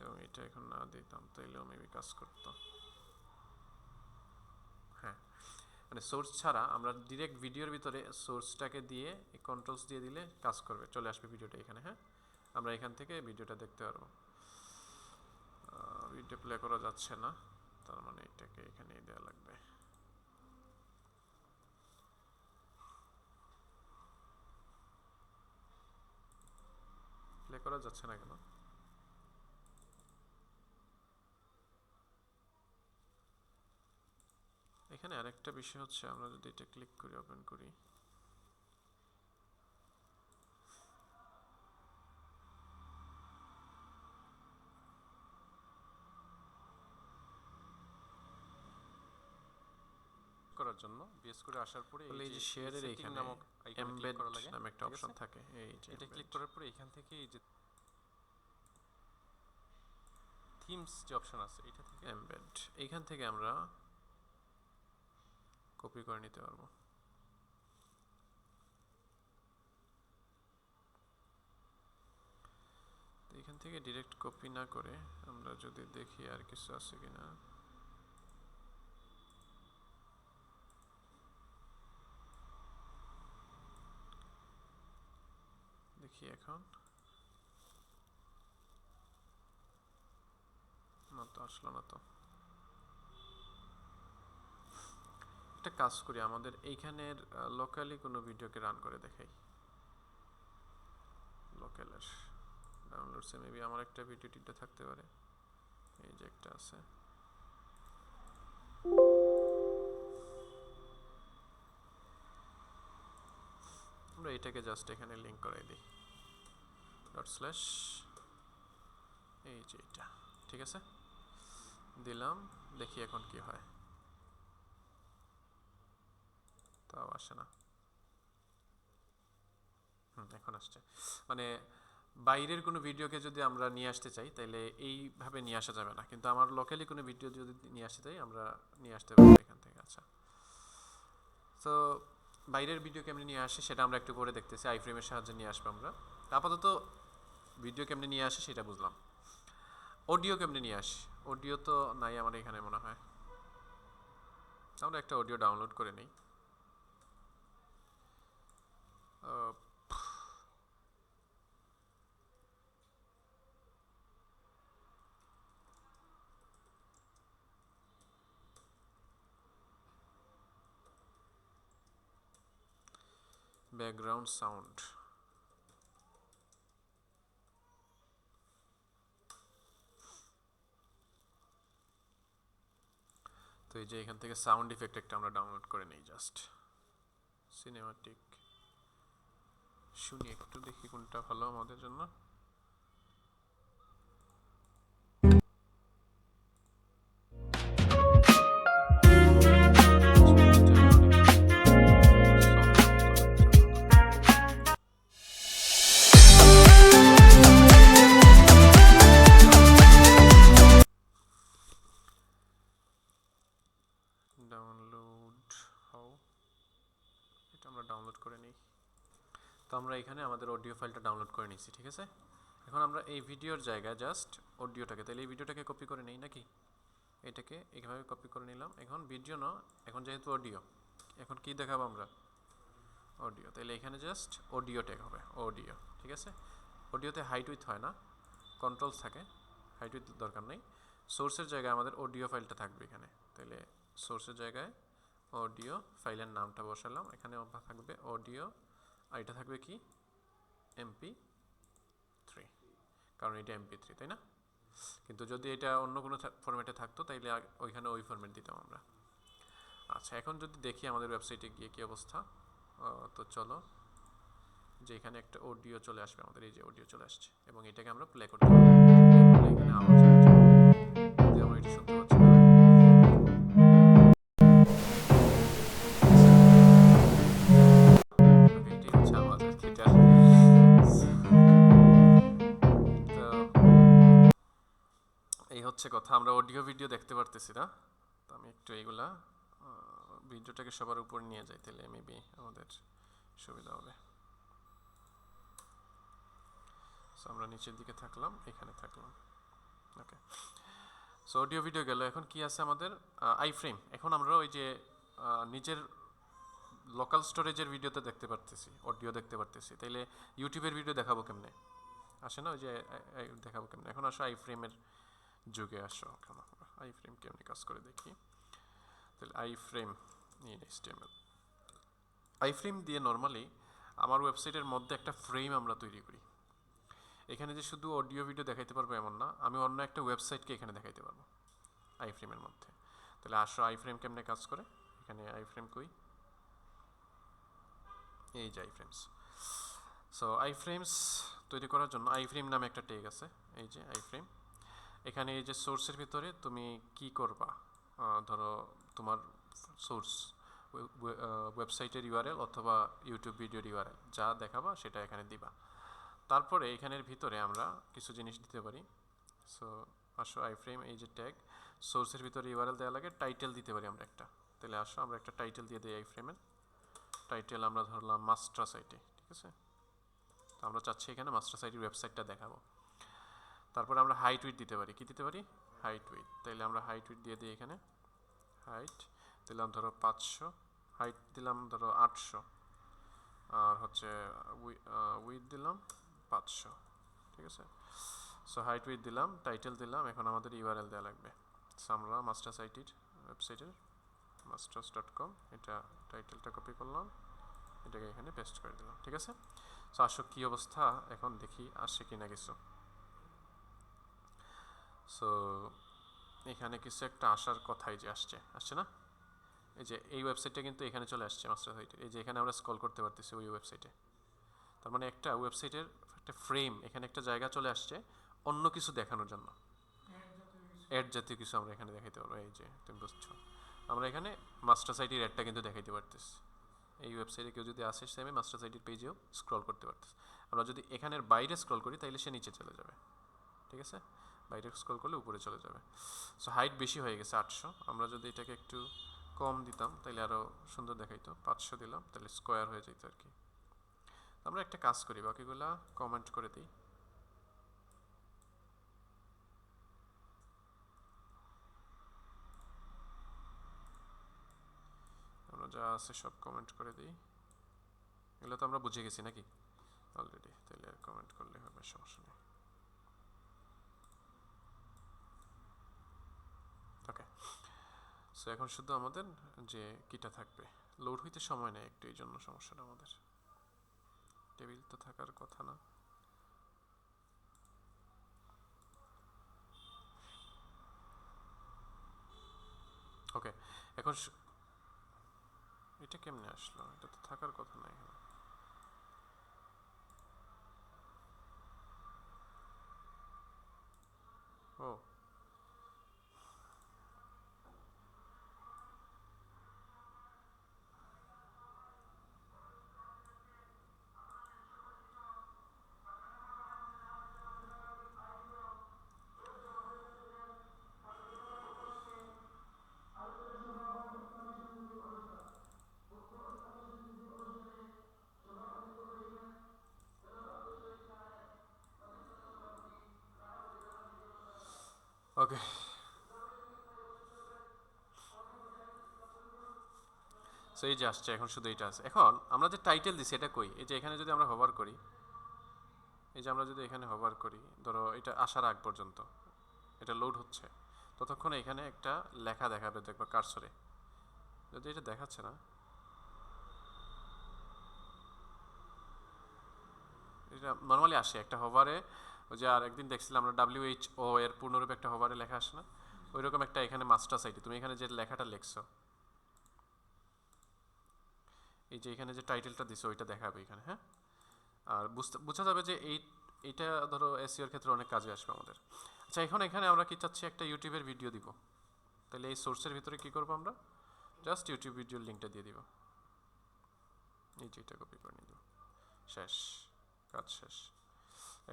A: এবং এটা এখন না দিতাম, তাইলেও মেবি কাজ করতো। হ্যাঁ, মানে সোর্স ছাড়া আমরা ডিরেক্ট ভিডিওর ভিতরে সোর্সটাকে দিয়ে কন্ট্রোলস দিয়ে দিলে কাজ করবে, চলে আসবে ভিডিওটা এখানে। হ্যাঁ, আমরা এখান থেকে ভিডিওটা দেখতে পারবো। ভিডিও প্লে করা যাচ্ছে না, তার মানে এটাকে এখানেই দেওয়া লাগবে। প্লে করা যাচ্ছে না কেন? এখানে আরেকটা বিষয় হচ্ছে, আমরা যদি এটা ক্লিক করি, ওপেন করি,
B: করার জন্য বিএস করে আসার পরে
A: এই যে শেয়ারের
B: সেটিং
A: এখানে
B: নামক আইকনে ক্লিক
A: এমবেড
B: করা লাগে,
A: নামে একটা অপশন থাকে, এই যে
B: এটা ক্লিক করার পরে এখান থেকে এই যে থিমস যে অপশন আছে এটা থেকে
A: এমবেড, এইখান থেকে আমরা কপি করে নিতে পারবো। এখান থেকে ডিরেক্ট কপি না করে আমরা যদি দেখি আর কিছু আছে কিনা। দেখি এখন, না তো আসলো না। তো একটা কাজ করি, আমাদের এইখানের লোকালি কোনো ভিডিওকে রান করে দেখাই। লোকালের ডাউনলোডসে মেবি আমার একটা ভিডিও টিডিও থাকতে পারে, এই যে একটা আছে। আমরা এটাকে জাস্ট এখানে লিঙ্ক করাই দিই, ডট স্ল্যাশ, এই যে এটা, ঠিক আছে, দিলাম। দেখি এখন কি হয়, তাও আসে না। এখন আসছে। মানে বাইরের কোনো ভিডিওকে যদি আমরা নিয়ে আসতে চাই তাহলে এইভাবে নিয়ে আসা যাবে না, কিন্তু আমার লোকালি কোনো ভিডিও যদি নিয়ে আসতে চাই আমরা নিয়ে আসতে পারি এখান থেকে। আচ্ছা, তো বাইরের ভিডিও কেমনি নিয়ে আসে সেটা আমরা একটু পরে দেখতেছি, আইফ্রেমের সাহায্যে নিয়ে আসবো আমরা। আপাতত ভিডিও কেমনি নিয়ে আসে সেটা বুঝলাম। অডিও কেমনি নিয়ে আসি? অডিও তো নাই আমার এখানে মনে হয়, আমরা একটা অডিও ডাউনলোড করে নিই। ব্যাকগ্রাউন্ড সাউন্ড, তো এই যে এখান থেকে সাউন্ড ইফেক্ট একটা আমরা ডাউনলোড করে নিই, জাস্ট সিনেমাটিক। শুনি একটু, দেখি কোনটা ভালো আমাদের জন্য। ডাউনলোড হাউ, এটা আমরা ডাউনলোড করে নিই। তো আমরা এখানে আমাদের অডিও ফাইলটা ডাউনলোড করে নিয়েছি, ঠিক আছে। এখন আমরা এই ভিডিওর জায়গায় জাস্ট অডিওটাকে, তাহলে এই ভিডিওটাকে কপি করে নিই নাকি, এটাকে এইভাবে কপি করে নিলাম। এখন ভিডিও না, এখন যেহেতু অডিও, এখন কি দেখাবো আমরা, অডিও, তাহলে এখানে জাস্ট অডিও ট্যাগ হবে, অডিও, ঠিক আছে। অডিওতে হাইট উইথ হয় না, কন্ট্রোলস থাকে, হাইট উইথ দরকার নেই। সোর্সের জায়গায় আমাদের অডিও ফাইলটা থাকবে এখানে, তাহলে সোর্সের জায়গায় অডিও, ফাইলের নামটা বসালাম, এখানে থাকবে অডিও, আর এটা থাকবে কি MP3, কারণ এটা MP3, তাই না? কিন্তু যদি এটা অন্য কোনো ফরম্যাটে থাকতো তাইলে ওইখানে ওই ফরম্যাট দিতাম আমরা। আচ্ছা, এখন যদি দেখি আমাদের ওয়েবসাইটে গিয়ে কী অবস্থা, তো চলো, যে এখানে একটা অডিও চলে আসবে আমাদের, এই যে অডিও চলে আসছে, এবং এটাকে আমরা প্লে করতে পারবো। এখানে আওয়াজ হচ্ছে, যদি আমরা এটা শুনতে পাচ্ছি না। এটাই হচ্ছে আওয়াজ আর কি এটার। তো এই হচ্ছে কথা, আমরা অডিও ভিডিও দেখতে পারতেছি না। তো আমি একটু এইগুলা ভিডিওটাকে সবার উপর নিয়ে যাই, তাহলে মেবি আমাদের সুবিধা হবে। সো আমরা নিচের দিকে থাকলাম, এখানে থাকলাম। ওকে, সো অডিও ভিডিও গেল, এখন কি আছে আমাদের আইফ্রেম। এখন আমরা ওই যে নিজের লোকাল স্টোরেজের ভিডিওতে দেখতে পারতেছি, অডিও দেখতে পারতেছি, তাইলে ইউটিউবের ভিডিও দেখাবো কেমনে? আসে না ওই যে দেখাবো কেমনে? এখন আসো আইফ্রেমের যুগে আসো, এখন আইফ্রেম কেমনি কাজ করে দেখি। তাহলে আইফ্রেম ইন এইচটিএমএল, আইফ্রেম দিয়ে নর্মালি আমার ওয়েবসাইটের মধ্যে একটা ফ্রেম আমরা তৈরি করি। এখানে যে শুধু অডিও ভিডিও দেখাইতে পারবো এমন না, আমি অন্য একটা ওয়েবসাইটকে এখানে দেখাইতে পারবো আইফ্রেমের মধ্যে। তাহলে আসো আইফ্রেম কেমনে কাজ করে, এখানে আইফ্রেম কই, এই যে আইফ্রেমস। সো আইফ্রেমস তৈরি করার জন্য আইফ্রেম নামে একটা ট্যাগ আছে, এই যে আইফ্রেম। এখানে এই যে সোর্সের ভিতরে তুমি কি করবা, ধরো তোমার সোর্স ওয়েবসাইটের ইউআরএল অথবা ইউটিউব ভিডিওর ইউআরএল যা দেখাবা সেটা এখানে দিবা। তারপরে এখানের ভিতরে আমরা কিছু জিনিস দিতে পারি। সো আসো আইফ্রেম, এই যে ট্যাগ, সোর্সের ভিতরে ইউআরএল দেওয়া লাগে, টাইটেল দিতে পারি আমরা একটা। তাহলে আসো আমরা একটা টাইটেল দিয়ে দিই আইফ্রেমের। টাইটেল আমরা ধরলাম মাস্টার সাইটে, ঠিক আছে? তো আমরা চাচ্ছি এখানে মাস্টার সাইটের ওয়েবসাইটটা দেখাবো। তারপরে আমরা হাইট উইথ দিতে পারি, কি দিতে পারি, হাইট উইথ। তাইলে আমরা হাইট উইথ দিয়ে দিই, এখানে হাইট দিলাম ধরো 500, হাইট দিলাম ধরো 800, আর হচ্ছে উইথ দিলাম 500, ঠিক আছে? সো হাইট উইথ দিলাম, টাইটেল দিলাম, এখন আমাদের ইউআরএল দেওয়া লাগবে। সো আমরা মাস্টার সাইটের ওয়েবসাইটের masters.com, এটা টাইটেলটা কপি করলাম, এটাকে এখানে পেস্ট করে দিলাম, ঠিক আছে? সো আসো কি অবস্থা এখন দেখি আসে কিনা কিছু। সো এখানে কিছু একটা আসার কথাই যে আসছে না? এই যে এই ওয়েবসাইটটা কিন্তু এখানে চলে আসছে মাস্টার সাইটে, এই যে এখানে আমরা স্ক্রল করতে পারতেছি ওই ওয়েবসাইটে। তার মানে একটা ওয়েবসাইটের একটা ফ্রেম, এখানে একটা জায়গা চলে আসছে অন্য কিছু দেখানোর জন্য, অ্যাড জাতীয় কিছু আমরা এখানে দেখাইতে পারবো। এই যে তুমি বুঝছো, আমরা এখানে মাস্টার সাইটের অ্যাডটা কিন্তু দেখাইতে পারতেছি। এই ওয়েবসাইটে কেউ যদি আসে সে আমি মাস্টার সাইটের পেজেও স্ক্রল করতে পারতেছি। আমরা যদি এখানের বাইরে স্ক্রল করি তাহলে সে নিচে চলে যাবে, ঠিক আছে? বাইরে স্ক্রল করলে উপরে চলে যাবে। সো হাইট বেশি হয়ে গেছে 800, আমরা যদি এটাকে একটু কম দিতাম তাহলে আরও সুন্দর দেখাইতো। 500 দিলাম, তাহলে স্কোয়ার হয়ে যেত আর কি। আমরা একটা কাজ করি, বাকিগুলা কমেন্ট করে দিই। আমরা যা আছে সব কমেন্ট করে দিই, এগুলো তো আমরা বুঝে গেছি নাকি অলরেডি, তাহলে কমেন্ট করলে হবে, সমস্যা নেই। ওকে, সো এখন শুধু আমাদের যে কিটা থাকবে, লোড হইতে সময় নেয় একটু, এই জন্য সমস্যাটা আমাদের। টেবিল তো থাকার কথা না। ওকে, এখন এটা কেমনে আসলো, এটা তো থাকার কথা না এখানে। ও ওকে, সো এই যে আসছে, এখন শুধু এটা আছে। এখন আমরা যে টাইটেল দিছি এটা কই, এই যে এখানে যদি আমরা হোভার করি, এই যে আমরা যদি এখানে হোভার করি, ধরো এটা আসার আগ পর্যন্ত এটা লোড হচ্ছে, ততক্ষণে এখানে একটা লেখা দেখাবে, দেখবা কার্সরে যদি এটা দেখাচ্ছে না, এটা নর্মালি আসে একটা হোভারে। ওই যে আর একদিন দেখছিলাম আমরা WHO এর পূর্ণরূপ একটা হোভারে লেখা আসে না, ওই রকম একটা এখানে মাস্টার সাইটে তুমি এখানে যে লেখাটা লিখছো, এই যে এখানে যে টাইটেলটা দিছো ওইটা দেখাবে এখানে, হ্যাঁ। আর বোঝা যাবে যে এইটা ধরো এসইওর ক্ষেত্রে অনেক কাজে আসবে আমাদের। আচ্ছা, এখন এখানে আমরা কি চাচ্ছি, একটা ইউটিউবের ভিডিও দিব, তাহলে এই সোর্সের ভিতরে কি করবো আমরা, জাস্ট ইউটিউব ভিডিওর লিঙ্কটা দিয়ে দিব, এই যে এটা কপি করে নিয়ে দেবো, শেষ, কাজ শেষ।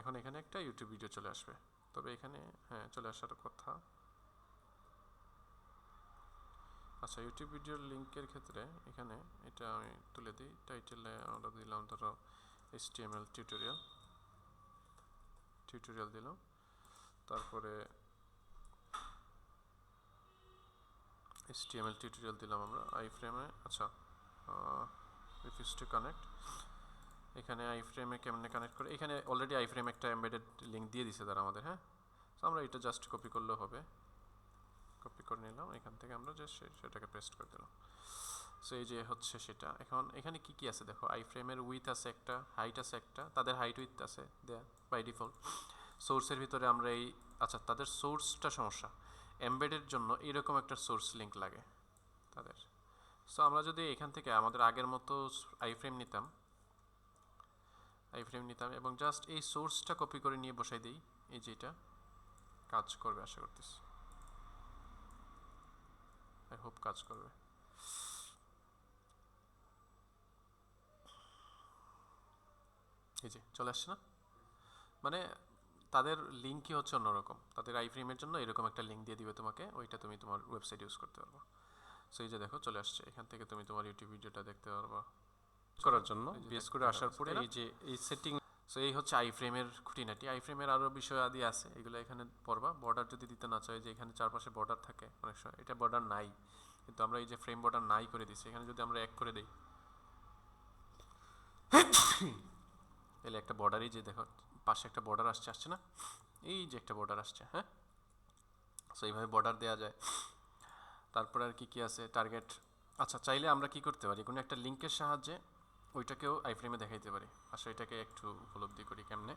A: এখন এখানে একটা ইউটিউব ভিডিও চলে আসবে, তবে এখানে হ্যাঁ চলে আসার কথা। আচ্ছা, ইউটিউব ভিডিওর লিঙ্কের ক্ষেত্রে এখানে এটা আমি তুলে দিই, টাইটেলে আমরা দিলাম ধরো HTML টিউটোরিয়াল দিলাম, তারপরে HTML টিউটোরিয়াল দিলাম আমরা আইফ্রেমে। আচ্ছা, রিফিউজ টু কানেক্ট, এখানে আইফ্রেমে কেমনে কানেক্ট করে, এখানে অলরেডি আইফ্রেম একটা এমবেডেড লিঙ্ক দিয়ে দিছে তারা আমাদের, হ্যাঁ। তো আমরা এটা জাস্ট কপি করলেও হবে, কপি করে নিলাম, এখান থেকে আমরা জাস্ট সেটাকে পেস্ট করে দিলাম। সো এই যে হচ্ছে সেটা। এখন এখানে কি কি আছে দেখো, আইফ্রেমের উইথ আছে একটা, হাইট আছে একটা, তাদের হাইট উইথ আছে দেয়া বাই ডিফল্ট। সোর্সের ভিতরে আমরা এই, আচ্ছা তাদের সোর্সটা সমস্যা, এমবেডের জন্য এরকম একটা সোর্স লিঙ্ক লাগে তাদের। সো আমরা যদি এখান থেকে আমাদের আগের মতো আইফ্রেম নিতাম এবং জাস্ট এই সোর্সটা কপি করে নিয়ে বসাই দিই, এই যে এটা কাজ করবে আশা করতেছি, আই হোপ কাজ করবে। এই যে চলে আসছে না, মানে তাদের লিঙ্কই হচ্ছে অন্যরকম, তাদের আইফ্রেমের জন্য এরকম একটা লিঙ্ক দিয়ে দিবে তোমাকে, ওইটা তুমি তোমার ওয়েবসাইট ইউজ করতে পারবে। সো এই যে দেখো চলে আসছে, এখান থেকে তুমি তোমার ইউটিউব ভিডিওটা দেখতে পারবা
B: করার জন্য বিএস করে আসার পরে এই যে এই সেটিং।
A: সো এই হচ্ছে আইফ্রেমের খুঁটিনাটি। আইফ্রেমের আরও বিষয় আদি আছে, এগুলো এখানে পড়বা। বর্ডার যদি দিতে না চাই, যে এখানে চারপাশে বর্ডার থাকে অনেক সময়, এটা বর্ডার নাই, কিন্তু আমরা এই যে ফ্রেম বর্ডার নাই করে দিচ্ছি, এখানে যদি আমরা এক করে দিই তাহলে একটা বর্ডারই যে দেখো পাশে একটা বর্ডার আসছে না, এই যে একটা বর্ডার আসছে, হ্যাঁ। সো এইভাবে বর্ডার দেওয়া যায়। তারপরে আর কি কি আছে, টার্গেট। আচ্ছা, চাইলে আমরা কি করতে পারি, কোনো একটা লিঙ্কের সাহায্যে ওইটাকেও আইফ্রেমে দেখাইতে পারি। আসলে এটাকে একটু উপলব্ধি করি কেমনে।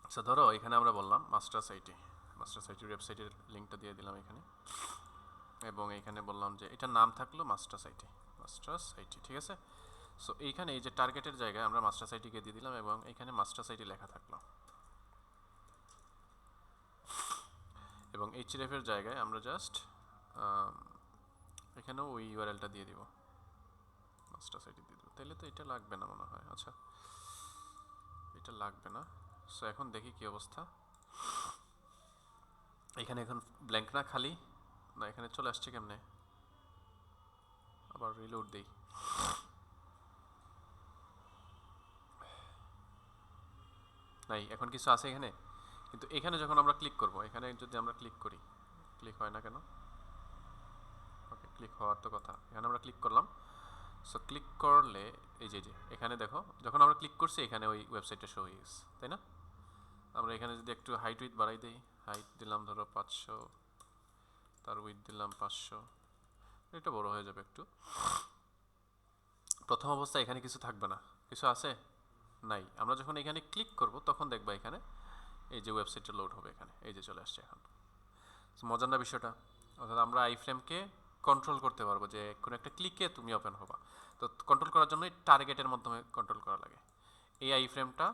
A: আচ্ছা, ধরো এখানে আমরা বললাম মাস্টার সাইটের ওয়েবসাইটের লিঙ্কটা দিয়ে দিলাম এখানে, এবং এইখানে বললাম যে এটার নাম থাকলো মাস্টার সাইটি, ঠিক আছে। সো এইখানে এই যে টার্গেটের জায়গায় আমরা মাস্টার সাইটিকে দিয়ে দিলাম, এবং এখানে মাস্টার সাইটি লেখা থাকলো, এবং এইচরেফের জায়গায় আমরা জাস্ট এখানেও ওই ইউআরএলটা দিয়ে দিব, মাস্টার সাইটে দিয়ে দেবো। তাহলে তো এটা লাগবে না মনে হয়, আচ্ছা এটা লাগবে না। সো এখন দেখি কি অবস্থা, এখানে এখন ব্ল্যাঙ্ক না, খালি না, এখানে চলে আসছে কেমনে, আবার রিলোড দেই। নাই, এখন কিছু আছে এখানে, কিন্তু এখানে যখন আমরা ক্লিক করব, এখানে যদি আমরা ক্লিক করি, ক্লিক হয় না কেন, ওকে ক্লিক হওয়ার তো কথা, এখানে আমরা ক্লিক করলাম। সো ক্লিক করলে এই যে এখানে দেখো, যখন আমরা ক্লিক করছি এখানে ওই ওয়েবসাইটটা শো হয়ে গেছে, তাই না। আমরা এখানে যদি একটু হাইট উইথ বাড়াই দিই, হাইট দিলাম ধরো 500, তার উইথ দিলাম 500, এটা বড় হয়ে যাবে একটু। প্রথম অবস্থায় এখানে কিছু থাকবে না, কিছু আছে নাই। আমরা যখন এখানে ক্লিক করব তখন দেখবা এখানে এই যে ওয়েবসাইটটা লোড হবে, এখানে এই যে চলে আসছে এখন। মজার না বিষয়টা, অর্থাৎ আমরা আইফ্রেমকে কন্ট্রোল করতে পারবো যে কোনো একটা ক্লিকে তুমি ওপেন হবা। তো কন্ট্রোল করার জন্য টার্গেটের মাধ্যমে কন্ট্রোল করা লাগে। এই আইফ্রেমটা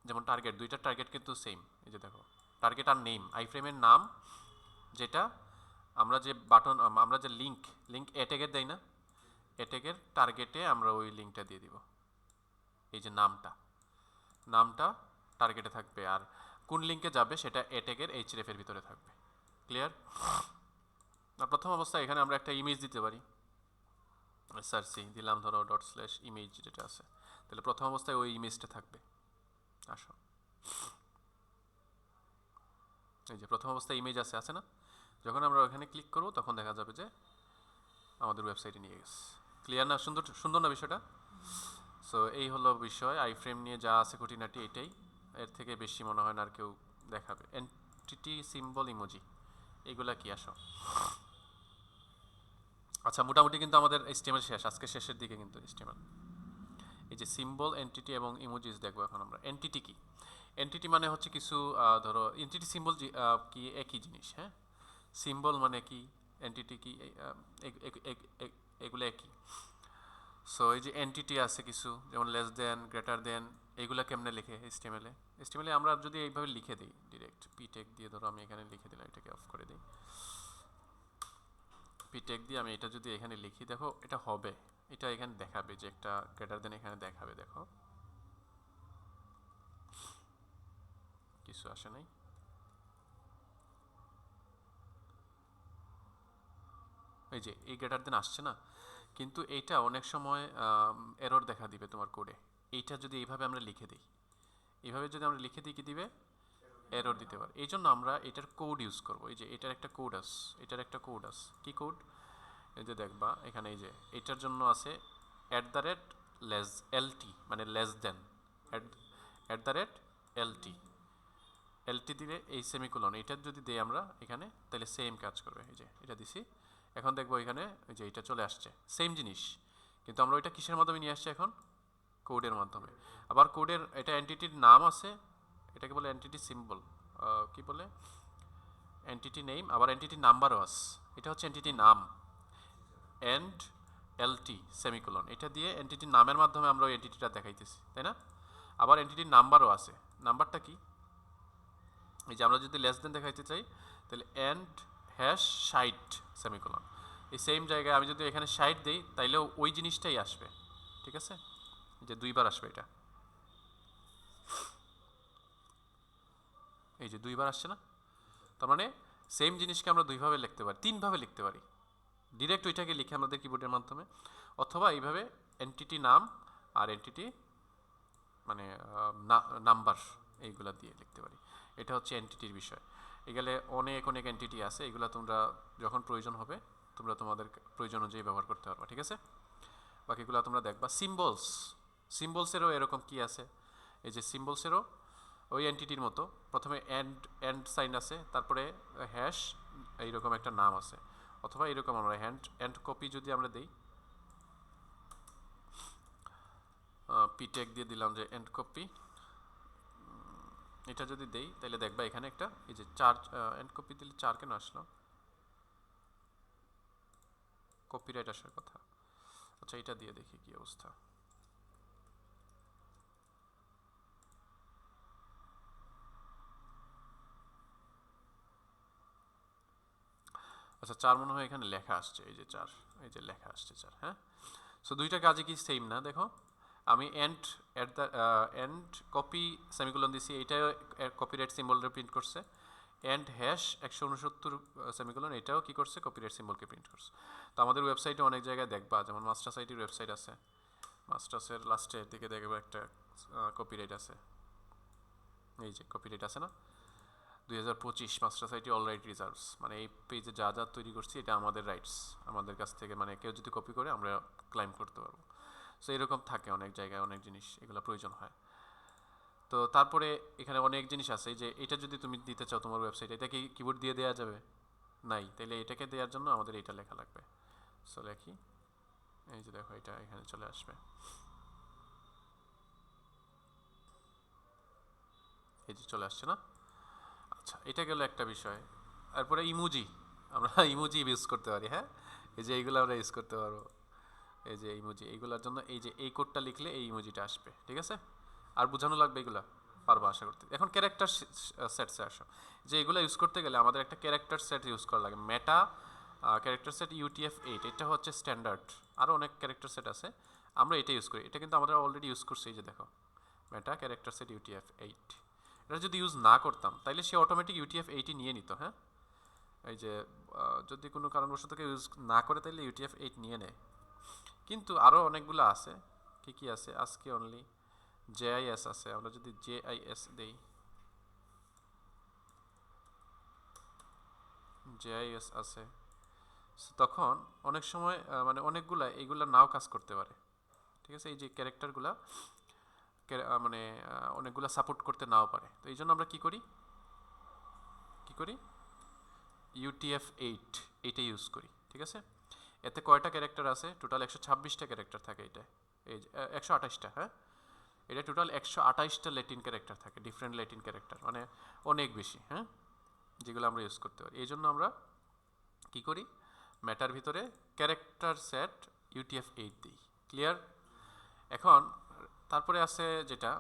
A: যেমন টার্গেট, দুইটা টার্গেট কিন্তু সেম, এই যে দেখো টার্গেট আর নেম, আইফ্রেমের নাম যেটা, আমরা যে বাটন, আমরা যে লিঙ্ক এট্যাগের দেই না, এট্যাগের টার্গেটে আমরা ওই লিঙ্কটা দিয়ে দিব, এই যে নামটা টার্গেটে থাকবে, আর কোন লিঙ্কে যাবে সেটা এট্যাগের এইচরেফের ভিতরে থাকবে। ক্লিয়ার। আর প্রথম অবস্থায় এখানে আমরা একটা ইমেজ দিতে পারি, সার্চি দিলাম ধরো ./image যেটা আছে, তাহলে প্রথম অবস্থায় ওই ইমেজটা থাকবে। আসো, এই যে প্রথম অবস্থায় ইমেজ আছে না, যখন আমরা ওখানে ক্লিক করব তখন দেখা যাবে যে আমাদের ওয়েবসাইটে নিয়ে গেছে। ক্লিয়ার না, সুন্দর না বিষয়টা। সো এই হলো বিষয় আইফ্রেম নিয়ে যা আছে খুঁটিনাটি এটাই, এর থেকে বেশি মনে হয় না আর কেউ দেখাবে। এন্টিটি সিম্বল ইমোজি, এগুলা কি আসো। আচ্ছা মোটামুটি কিন্তু আমাদের HTML শেষ, আজকে শেষের দিকে কিন্তু HTML। এই যে সিম্বল, এন্টিটি এবং ইমোজিস দেখবো এখন আমরা। এন্টিটি কি? এন্টিটি মানে হচ্ছে কিছু ধরো এন্টিটি সিম্বল কি একই জিনিস, হ্যাঁ। সিম্বল মানে কি, এন্টিটি কি, এগুলো একই। সো এই যে এন্টিটি আছে কিছু, যেমন লেস দেন, গ্রেটার দেন, এগুলা কেমনে লিখে HTML-এ? HTML-এ আমরা যদি এইভাবে লিখে দিই ডিরেক্ট পিটেক দিয়ে, ধরো আমি এখানে লিখে দিলাম, এটাকে অফ করে দিই, পিটেক দিয়ে আমি এটা যদি এখানে লিখি, দেখো এটা হবে, এটা এখানে দেখাবে যে একটা গ্রেটার দেন এখানে দেখাবে, দেখো কিছু আসে নাই। এই যে এই গ্রেটার দেন আসছে না, কিন্তু এইটা অনেক সময় এরর দেখা দিবে তোমার কোডে। এইটা যদি এইভাবে আমরা লিখে দিই, এইভাবে যদি আমরা লিখে দিই, কি দিবে? এরর দিতে পারে। এই জন্য আমরা এটার কোড ইউজ করব। এই যে এটার একটা কোড আছে, এটার একটা কোড আছে, কি কোড? এই যে দেখবা এখানে, এই যে এটার জন্য আছে লেস এলটি, মানে লেস দেন, এলটি, এলটি দিলে এই সেমিকোলন, এটা যদি দেই আমরা এখানে, তাহলে সেম কাজ করবে। এই যে এটা দিছি, এখন দেখবো এখানে ওই যে এটা চলে আসছে, সেম জিনিস, কিন্তু আমরা ওইটা কিসের মাধ্যমে নিয়ে আসছি এখন? কোডের মাধ্যমে। আবার কোডের এটা এন্টিটির নাম আছে, এটাকে বলে এন্টিটি সিম্বল, কি বলে, এন্টিটি নেম, আবার এন্টিটি নাম্বারও আছে। এটা হচ্ছে এন্টিটি নাম, এন্ড এলটি সেমিকোলন, এটা দিয়ে এন্টিটি নামের মাধ্যমে আমরা ওই এন্টিটিটা দেখাইতেছি, তাই না? আবার এন্টিটির নাম্বারও আছে, নাম্বারটা কি? এই যে আমরা যদি লেস দেন দেখাইতে চাই, তাহলে এন্ড হ্যাশ 60 সেমিকোলন, এই সেম জায়গায় আমি যদি এখানে 60 দিই, তাইলেও ওই জিনিসটাই আসবে, ঠিক আছে? যে দুইবার আসবে এটা, এই যে দুইবার আসছে না, তার মানে সেম জিনিসকে আমরা দুইভাবে লিখতে পারি, তিনভাবে লিখতে পারি। ডিরেক্ট ওইটাকে লিখে আমাদের কিবোর্ডের মাধ্যমে, অথবা এইভাবে এন্টিটি নাম আর এন্টিটি মানে নাম্বার, এইগুলা দিয়ে লিখতে পারি। এটা হচ্ছে এন্টিটির বিষয়। এগুলো অনেক অনেক এন্টিটি আছে, এগুলো তোমরা যখন প্রয়োজন হবে তোমরা তোমাদের প্রয়োজন অনুযায়ী ব্যবহার করতে পারবা, ঠিক আছে? বাকিগুলো তোমরা দেখবা। সিম্বলস, সিম্বলসেরও এরকম কি আছে, এই যে সিম্বলসেরও ওই এন্টিটির মতো প্রথমে এন্ড এন্ড সাইন আছে, তারপরে হ্যাশ এইরকম একটা নাম আছে, অথবা এরকম আমরা এন্ড কপি যদি আমরা দেই, পিটেক দিয়ে দিলাম যে এন্ড কপি, এটা যদি দেই তাহলে দেখবা এখানে একটা, এই যে চার, এন্ড কপি দিলে 4 কেন আসলো? কপিরাইট আসার কথা। আচ্ছা এটা দিয়ে দেখি কি অবস্থা। আচ্ছা 4 মনে হয় এখানে লেখা আসছে, এই যে 4, এই যে লেখা আসছে 4, হ্যাঁ। সো দুইটা কাজে কি সেম না? দেখো আমি এন্ড এন্ড কপি সেমিকোলন দিছি, এইটাও কপিরাইট সিম্বলটা প্রিন্ট করছে। এন্ড হ্যাশ 169 সেমিকোলন, এটাও কি করছে? কপিরাইট সিম্বলকে প্রিন্ট করছে। তো আমাদের ওয়েবসাইটে অনেক জায়গায় দেখবা, যেমন মাস্টার সাইটের ওয়েবসাইট আছে, মাস্টার্সের লাস্টের দিকে দেখবে একটা কপিরাইট আছে, এই যে কপিরাইট আছে না, 2025 মাস্টার সাইটি অল রাইট রিজার্ভস, মানে এই পেজে যা যা তৈরি করছি এটা আমাদের রাইটস, আমাদের কাছ থেকে, মানে কেউ যদি কপি করে আমরা ক্লাইম করতে পারবো। সো এরকম থাকে অনেক জায়গায় অনেক জিনিস, এগুলো প্রয়োজন হয়। তো তারপরে এখানে অনেক জিনিস আছে, যে এটা যদি তুমি দিতে চাও তোমার ওয়েবসাইটে, এটা কি কিবোর্ড দিয়ে দেওয়া যাবে? নাই, তাহলে এটাকে দেওয়ার জন্য আমাদের এটা লেখা লাগবে। সো লেখি, এই যে দেখো এটা এখানে চলে আসবে, এই যে চলে আসছে না। আচ্ছা এটা গেল একটা বিষয়। তারপরে ইমোজি, আমরা ইমোজি ইউজ করতে পারি, হ্যাঁ। এই যে এইগুলো আমরা ইউজ করতে পারবো, এই যে ইমোজি, এইগুলোর জন্য এই যে এই কোডটা লিখলে এই ইমোজিটা আসবে, ঠিক আছে? আর বোঝানো লাগবে এগুলা, পারবো আশা করতে। এখন ক্যারেক্টার সেটসে আসো, যে এগুলো ইউজ করতে গেলে আমাদের একটা ক্যারেক্টার সেট ইউজ করা লাগে, মেটা ক্যারেক্টার সেট UTF-8, এটা হচ্ছে স্ট্যান্ডার্ড। আরও অনেক ক্যারেক্টার সেট আছে, আমরা এটা ইউজ করি, এটা কিন্তু আমরা অলরেডি ইউজ করছি, এই যে দেখো মেটা ক্যারেক্টার সেট UTF-8। এটা যদি ইউজ না করতাম তাইলে সে অটোমেটিক UTF-8ই নিয়ে নিত, হ্যাঁ। এই যে যদি কোনো কারণবশত কেউ ইউজ না করে তাহলে UTF-8 নিয়ে নেয়। কিন্তু আরও অনেকগুলো আছে, কি কি আছে আজকে অনলি JIS আছে, আমরা যদি JIS দেই, JIS আছে, তখন অনেক সময় মানে অনেকগুলা এইগুলা নাও কাজ করতে পারে, ঠিক আছে? এই যে ক্যারেক্টারগুলা মানে অনেকগুলা সাপোর্ট করতে নাও পারে। তো এই জন্য আমরা কি করি, UTF-8 এইটা ইউজ করি, ঠিক আছে? এতে কয়টা ক্যারেক্টার আছে? টোটাল 126টা ক্যারেক্টার থাকে এটা, এই 128টা, হ্যাঁ, এটা টোটাল 128টা ল্যাটিন ক্যারেক্টার থাকে, ডিফারেন্ট ল্যাটিন ক্যারেক্টার, মানে অনেক বেশি, হ্যাঁ, যেগুলো আমরা ইউজ করতে পারি। এই জন্য আমরা কি করি, ম্যাটার ভিতরে ক্যারেক্টার সেট UTF-8 দিই। ক্লিয়ার? এখন তারপরে আছে যেটা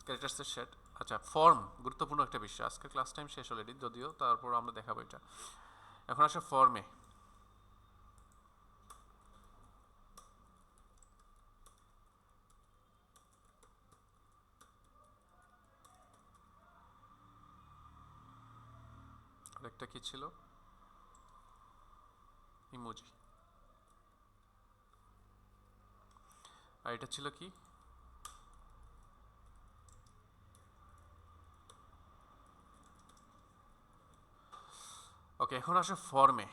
A: ক্যারেক্টার সেট, আচ্ছা ফর্ম, গুরুত্বপূর্ণ একটা বিষয়, আজকে ক্লাস টাইম শেষ অলরেডি যদিও, তারপর আমরা দেখাবো এটা। এখন আসে ফর্মে। আরেকটা কি ছিল, ইমোজি, আর এটা ছিল কি, ওকে। এখন আসে ফর্মে।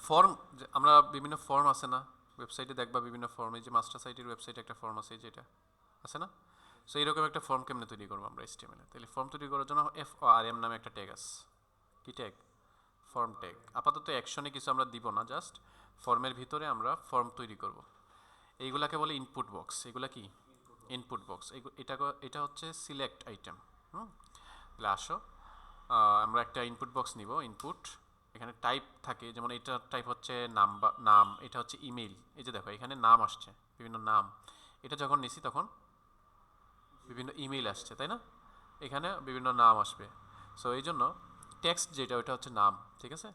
A: ফর্ম, আমরা বিভিন্ন ফর্ম আছে না ওয়েবসাইটে, দেখবা বিভিন্ন ফর্ম, এই যে মাস্টার সাইটের ওয়েবসাইটে একটা ফর্ম আছে, যেটা আছে না, সো এইরকম একটা ফর্ম কেমনে তৈরি করবো আমরা HTML এ? তাহলে ফর্ম তৈরি করার জন্য FORM নামে একটা ট্যাগ আছে। কি ট্যাগ? Form tag. আপাতত অ্যাকশনে কিছু আমরা দিব না, জাস্ট ফর্মের ভিতরে আমরা ফর্ম তৈরি করব। এইগুলাকে বলে ইনপুট বক্স। এগুলা কি? Input box. এটা হচ্ছে সিলেক্ট আইটেম। তাহলে আসো আমরা একটা ইনপুট বক্স নিব, ইনপুট, এখানে টাইপ থাকে, যেমন এটা টাইপ হচ্ছে নাম, এটা হচ্ছে ইমেল। এই যে দেখো এখানে নাম আসছে, বিভিন্ন নাম, এটা যখন নিছি তখন বিভিন্ন ইমেল আসছে, তাই না? এখানে বিভিন্ন নাম আসবে। সো এই জন্য টেক্সট যেটা, ওইটা হচ্ছে নাম, ঠিক আছে?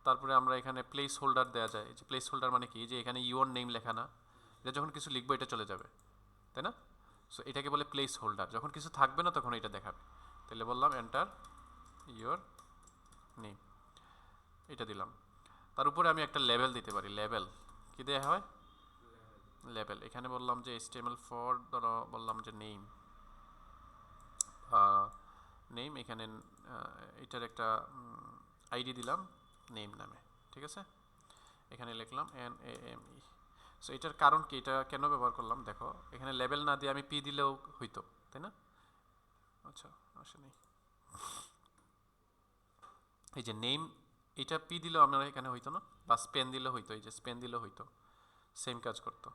A: তারপরে আমরা এখানে প্লেস হোল্ডার দেওয়া যায়। এই যে প্লেস হোল্ডার মানে কি, যে এখানে ইউর নেম লেখা না, এটা যখন কিছু লিখবো এটা চলে যাবে, তাই না? সো এটাকে বলে প্লেস হোল্ডার, যখন কিছু থাকবে না তখন এটা দেখাবে। তাহলে বললাম এন্টার ইউর নেম, এটা দিলাম। তার উপরে আমি একটা লেভেল দিতে পারি। লেভেল কি দেওয়া হয়? লেভেল। এখানে বললাম যে HTML4, ধরো বললাম যে নেম, নেম, এখানে এটার একটা আইডি দিলাম নেম নামে, ঠিক আছে? এখানে লিখলাম NAME। সো এটার কারণ কি, এটা কেন ব্যবহার করলাম দেখো, এখানে লেভেল না দিয়ে আমি P দিলেও হইতো, তাই না? আচ্ছা, আসেনি। এই যে নেম, এটা P দিলেও আমরা এখানে হইতো না, বা স্পেন দিলেও হইতো, এই যে স্পেন দিলেও হইতো, সেম কাজ করতো।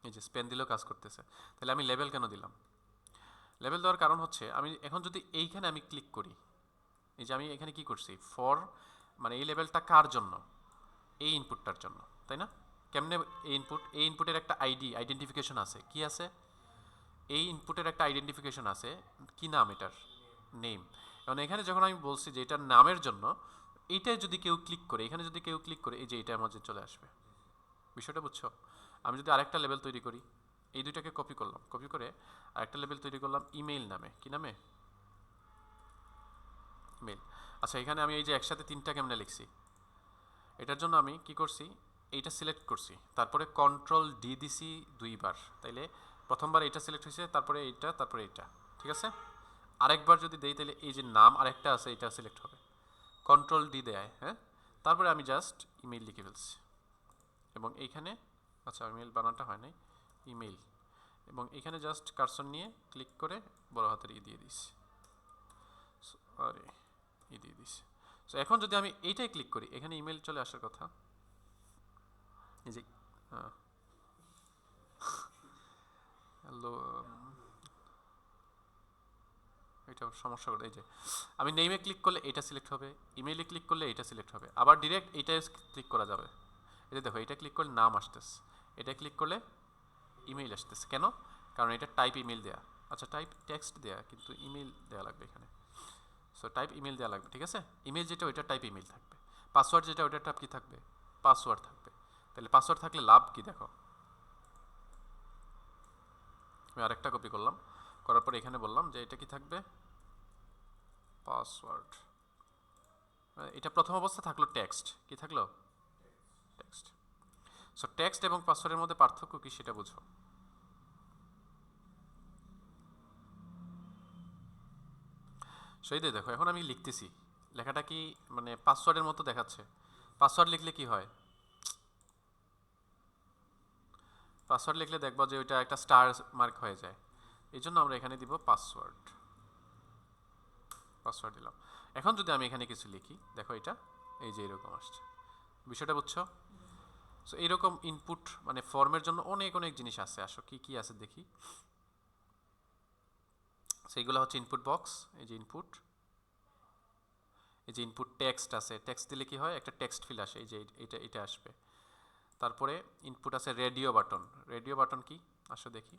A: এই যে স্পেন দিলেও কাজ করতেছে। তাহলে আমি লেভেল কেন দিলাম? লেভেল দেওয়ার কারণ হচ্ছে, আমি এখন যদি এইখানে আমি ক্লিক করি, এই যে আমি এখানে কি করছি, ফর, মানে এই লেভেলটা কার জন্য? এই ইনপুটটার জন্য, তাই না? কেমনে এই ইনপুট? এই ইনপুটের একটা আইডেন্টিফিকেশন আছে। কি আছে? এই ইনপুটের একটা আইডেন্টিফিকেশন আছে। কি নাম এটার? নেম। এখন এখানে যখন আমি বলছি যে এটার নামের জন্য, এইটায় যদি কেউ ক্লিক করে, এখানে যদি কেউ ক্লিক করে, এই যে এটা আমার যে চলে আসবে। বিষয়টা বুঝছো? আমি যদি আরেকটা লেভেল তৈরি করি, এই দুইটাকে কপি করলাম, কপি করে আরেকটা লেভেল তৈরি করলাম ইমেইল নামে। কি নামে? মেল। আচ্ছা, এখানে আমি এই যে একসাথে তিনটা কেমনে লিখছি, এটার জন্য আমি কি করছি, এইটা সিলেক্ট করছি, তারপরে Ctrl D দিছি দুইবার, তাইলে প্রথমবার এইটা সিলেক্ট হয়েছে, তারপরে এইটা, তারপরে এইটা, ঠিক আছে? আরেকবার যদি দেই তাহলে এই যে নাম আরেকটা আছে, এটা সিলেক্ট হবে, Ctrl D দেয়, হ্যাঁ? তারপরে আমি জাস্ট ইমেল লিখে ফেলছি, এবং এইখানে, আচ্ছা ইমেল বানানটা হয় নাই, ইমেল, এবং এখানে জাস্ট কার্সর নিয়ে ক্লিক করে বড় হাতের দিয়ে দিস, আরে দিয়ে দিস। সো এখন যদি আমি এইটাই ক্লিক করি, এখানে ইমেল চলে আসার কথা, এই যে হ্যালো, এটা সমস্যা করে। এই যে আমি নেমে ক্লিক করলে এটা সিলেক্ট হবে, ইমেইলে ক্লিক করলে এটা সিলেক্ট হবে, আবার ডিরেক্ট এইটাই ক্লিক করা যাবে। এই যে দেখো, এটা ক্লিক করলে নাম আসতেছে, এটা ক্লিক করলে ইমেইল আসতেছে। কেন? কারণ এটা টাইপ ইমেল দেয়া। আচ্ছা, টাইপ টেক্সট দেয়া, কিন্তু ইমেল দেওয়া লাগবে এখানে। সো টাইপ ইমেল দেওয়া লাগবে, ঠিক আছে? ইমেল যেটা, ওইটা টাইপ ইমেল থাকবে। পাসওয়ার্ড যেটা, ওইটা টাইপ কি থাকবে? পাসওয়ার্ড থাকবে। তাহলে পাসওয়ার্ড থাকলে লাভ কি দেখো, আমি আরেকটা কপি করলাম, করার পরে এখানে বললাম যে এটা কি থাকবে? পাসওয়ার্ড। এটা প্রথম অবস্থা থাকলো টেক্সট, কি থাকলো? টেক্সট। সো টেক্সট এবং পাসওয়ার্ডের মধ্যে পার্থক্য কি সেটা বুঝো। সো এই দেখো, এখন আমি লিখতেছি, লেখাটা কি মানে পাসওয়ার্ডের মতো দেখাচ্ছে? পাসওয়ার্ড লিখলে কি হয়? পাসওয়ার্ড লিখলে দেখবো যে ওইটা একটা স্টার মার্ক হয়ে যায়। এই জন্য আমরা এখানে দিব পাসওয়ার্ড। পাসওয়ার্ড দিলাম। এখন যদি আমি এখানে কিছু লিখি, দেখো এটা এই যে এরকম আসছে। বিষয়টা বুঝছো? সো এইরকম ইনপুট মানে ফর্মের জন্য অনেক অনেক জিনিস আছে। আসো কি কি আছে দেখি। সেইগুলো হচ্ছে ইনপুট বক্স, এই যে ইনপুট, এই যে ইনপুট টেক্সট আছে, টেক্সট দিলে কি হয় একটা টেক্সট ফিল আসে, এই যে এটা আসবে। তারপরে ইনপুট আছে রেডিও বাটন। রেডিও বাটন কি আসো দেখি।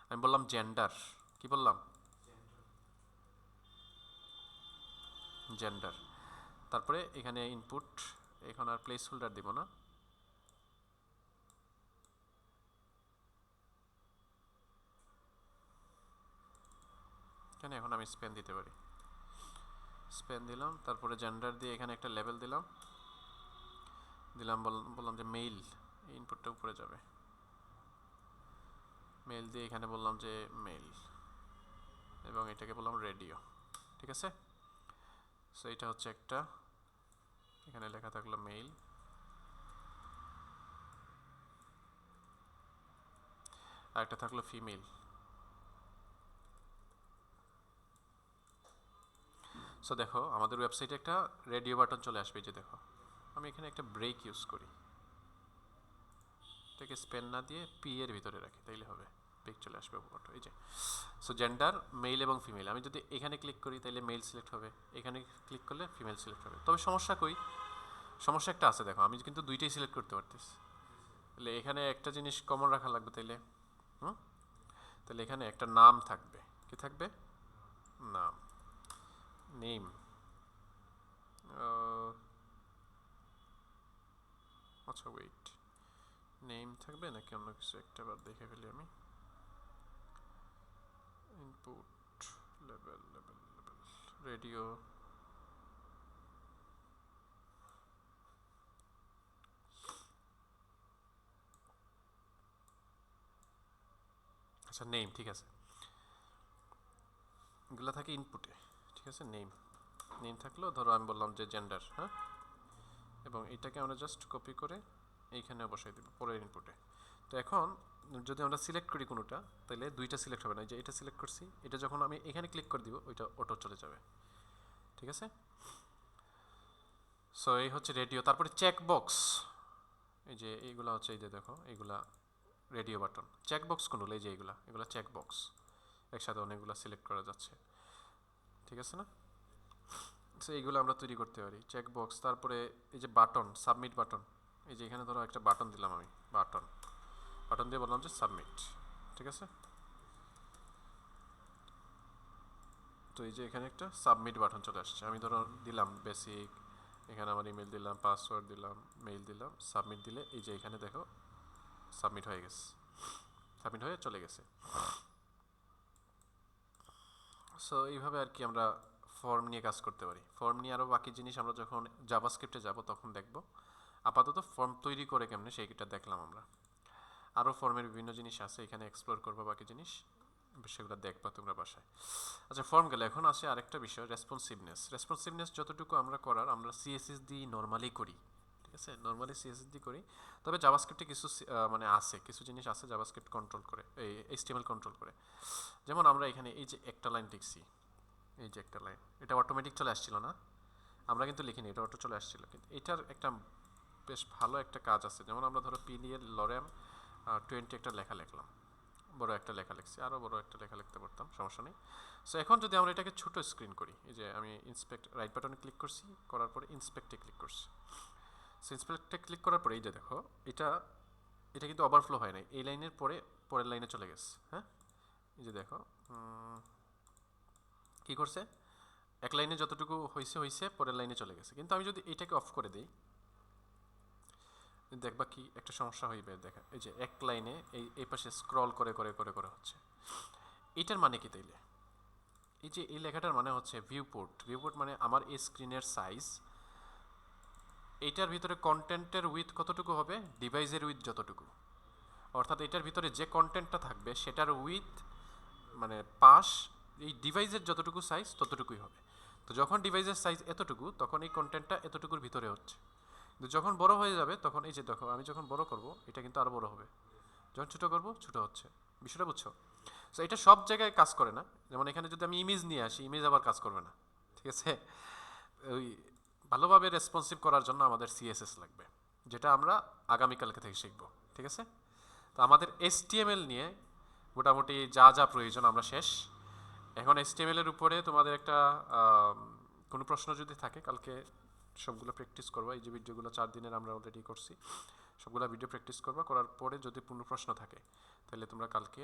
A: আমি বললাম জেন্ডার, কি বললাম? জেন্ডার। তারপরে এখানে ইনপুট, এখন আর প্লেস হোল্ডার দিব না, এখানে এখন আমি স্পেন দিতে পারি। স্পেন দিলাম, তারপরে জেন্ডার দিয়ে এখানে একটা লেভেল দিলাম, বললাম যে মেইল, ইনপুটটা উপরে যাবে। মেইল দিয়ে এখানে বললাম যে মেইল, এবং এটাকে বললাম রেডিও। ঠিক আছে? সো এটা হচ্ছে একটা, এখানে লেখা থাকলো মেইল, আর একটা থাকলো ফিমেল। সো দেখো আমাদের ওয়েবসাইটে একটা রেডিও বাটন চলে আসবে, যে দেখো আমি এখানে একটা ব্রেক ইউজ করি, এটাকে স্পেন না দিয়ে পি এর ভিতরে রাখি, তাইলে হবে, ব্রেক চলে আসবে বাটন, এই যে। সো জেন্ডার মেল এবং ফিমেল, আমি যদি এখানে ক্লিক করি তাহলে মেল সিলেক্ট হবে, এখানে ক্লিক করলে ফিমেল সিলেক্ট হবে। তবে সমস্যা কই, সমস্যা একটা আছে, দেখো আমি কিন্তু দুইটাই সিলেক্ট করতে পারতেছি, তাহলে এখানে একটা জিনিস কমন রাখা লাগবে, তাইলে তাহলে এখানে একটা নাম থাকবে, কি থাকবে? নাম, নেম। আচ্ছা ওয়েট, নেম থাকবে নাকি অন্য কিছু একটা, বার দেখে ফেলি আমি। Input level level level radio, আচ্ছা নেম, ঠিক আছে, এগুলো থাকে ইনপুটে, ঠিক আছে। নেম, নেম থাকলো, ধরো আমি বললাম যে জেন্ডার, হ্যাঁ, এবং এটাকে আমরা জাস্ট কপি করে এইখানে বসাই দেবো পরের ইনপুটে। তো এখন যদি আমরা সিলেক্ট করি কোনোটা, তাহলে দুইটা সিলেক্ট হবে না, যে এটা সিলেক্ট করছি, এটা যখন আমি এখানে ক্লিক করে দিব ওইটা অটো চলে যাবে, ঠিক আছে। সো এই হচ্ছে রেডিও। তারপরে চেক বক্স, এই যে এইগুলা হচ্ছে, এই যে দেখো এইগুলা রেডিও বাটন। চেক বক্স কোনগুলো, এই যে এগুলা চেক বক্স, একসাথে অনেকগুলো সিলেক্ট করা যাচ্ছে, ঠিক আছে না? সো এইগুলো আমরা তৈরি করতে পারি চেক বক্স। তারপরে এই যে বাটন, সাবমিট বাটন, এই যে এখানে ধরো একটা বাটন দিলাম আমি, বাটন, বাটন দিয়ে বললাম যে সাবমিট, ঠিক আছে। তো এই যে এখানে একটা সাবমিট বাটন চলে আসছে, আমি ধরো দিলাম বেসিক, এখানে আমার ইমেল দিলাম, পাসওয়ার্ড দিলাম, মেইল দিলাম, সাবমিট দিলে এই যে এখানে দেখো সাবমিট হয়ে গেছে, সাবমিট হয়ে চলে গেছে। সো এইভাবে আর কি আমরা ফর্ম নিয়ে কাজ করতে পারি। ফর্ম নিয়ে আরও বাকি জিনিস আমরা যখন জাভাস্ক্রিপ্টে যাব তখন দেখব। আপাতত ফর্ম তৈরি করে কেমনে সেইটা দেখলাম আমরা। আরও ফর্মের বিভিন্ন জিনিস আছে, এখানে এক্সপ্লোর করবো বাকি জিনিস, সেগুলো দেখবা তোমরা বাসায়। আচ্ছা ফর্ম গেলে এখন আসে আরেকটা বিষয়, রেসপন্সিভনেস। রেসপন্সিভনেস যতটুকু আমরা করার, আমরা সিএসএস দিয়ে নর্মালি করি, ঠিক আছে, নর্মালি সিএসএস দিয়ে করি। তবে জাভাস্ক্রিপ্টে কিছু মানে আছে, কিছু জিনিস আছে জাভাস্ক্রিপ্ট কন্ট্রোল করে, এই এইচটিএমএল কন্ট্রোল করে। যেমন আমরা এখানে এই যে একটা লাইন লিখছি, এই যে একটা লাইন, এটা অটোমেটিক চলে আসছিল না, আমরা কিন্তু লিখিনি, এটা অটো চলে আসছিল। কিন্তু এটার একটা বেশ ভালো একটা কাজ আছে, যেমন আমরা ধরো পিডিএল লরেম 20 একটা লেখা লিখলাম, বড় একটা লেখা লিখছি, আরও বড় একটা লেখা লিখতে পারতাম, সমস্যা নেই। সো এখন যদি আমরা এটাকে ছোট স্ক্রিন করি, এই যে আমি ইন্সপেক্ট রাইট বাটনে ক্লিক করছি, করার পরে ইন্সপেক্টে ক্লিক করছি। সো ইন্সপেক্টে ক্লিক করার পরে এই যে দেখো এটা, এটা কিন্তু ওভারফ্লো হয় নাই, এই লাইনের পরে পরের লাইনে চলে গেছে, হ্যাঁ, এই যে দেখো কি করছে, এক লাইনে যতটুকু হয়েছে হয়েছে, পরের লাইনে চলে গেছে। কিন্তু আমি যদি এটাকে অফ করে দিই, দেখবা কি একটা সমস্যা হইবে, দেখা এই যে এক লাইনে এই পাশে স্ক্রল করে করে করে করে হচ্ছে। এটার মানে কি তাইলে, এই যে এই লেখাটার মানে হচ্ছে ভিউপোর্ট। ভিউপোর্ট মানে আমার এই স্ক্রিনের সাইজ, এইটার ভিতরে কন্টেন্টের উইথ কতটুকু হবে, ডিভাইসের উইথ যতটুকু, অর্থাৎ এটার ভিতরে যে কন্টেন্টটা থাকবে সেটার উইথ মানে পাশ, এই ডিভাইসের যতটুকু সাইজ ততটুকুই হবে। তো যখন ডিভাইসের সাইজ এতটুকু তখন এই কন্টেন্টটা এতটুকুর ভিতরে হচ্ছে, কিন্তু যখন বড় হয়ে যাবে তখন এই যে দেখো আমি যখন বড় করব এটা কিন্তু আরো বড় হবে, যখন ছোট করব ছোট হচ্ছে। বিষয়টা বুঝছো? সো এটা সব জায়গায় কাজ করে না। যেমন এখানে যদি আমি ইমেজ নিয়ে আসি, ইমেজ আবার কাজ করবে না, ঠিক আছে? ওই ভালোভাবে রেসপন্সিভ করার জন্য আমাদের সিএসএস লাগবে, যেটা আমরা আগামীকালকে থেকে শিখব, ঠিক আছে? তো আমাদের এসটিএমএল নিয়ে মোটামুটি যা যা প্রয়োজন আমরা শেষ। এখন এসটিএমএল এর উপরে তোমাদের একটা কোনো প্রশ্ন যদি থাকে কালকে সবগুলো প্র্যাকটিস করবো। এই যে ভিডিওগুলো 4 দিনের আমরা অলরেডি করছি, সবগুলো ভিডিও প্র্যাকটিস করবো, করার পরে যদি কোনো প্রশ্ন থাকে তাহলে তোমরা কালকে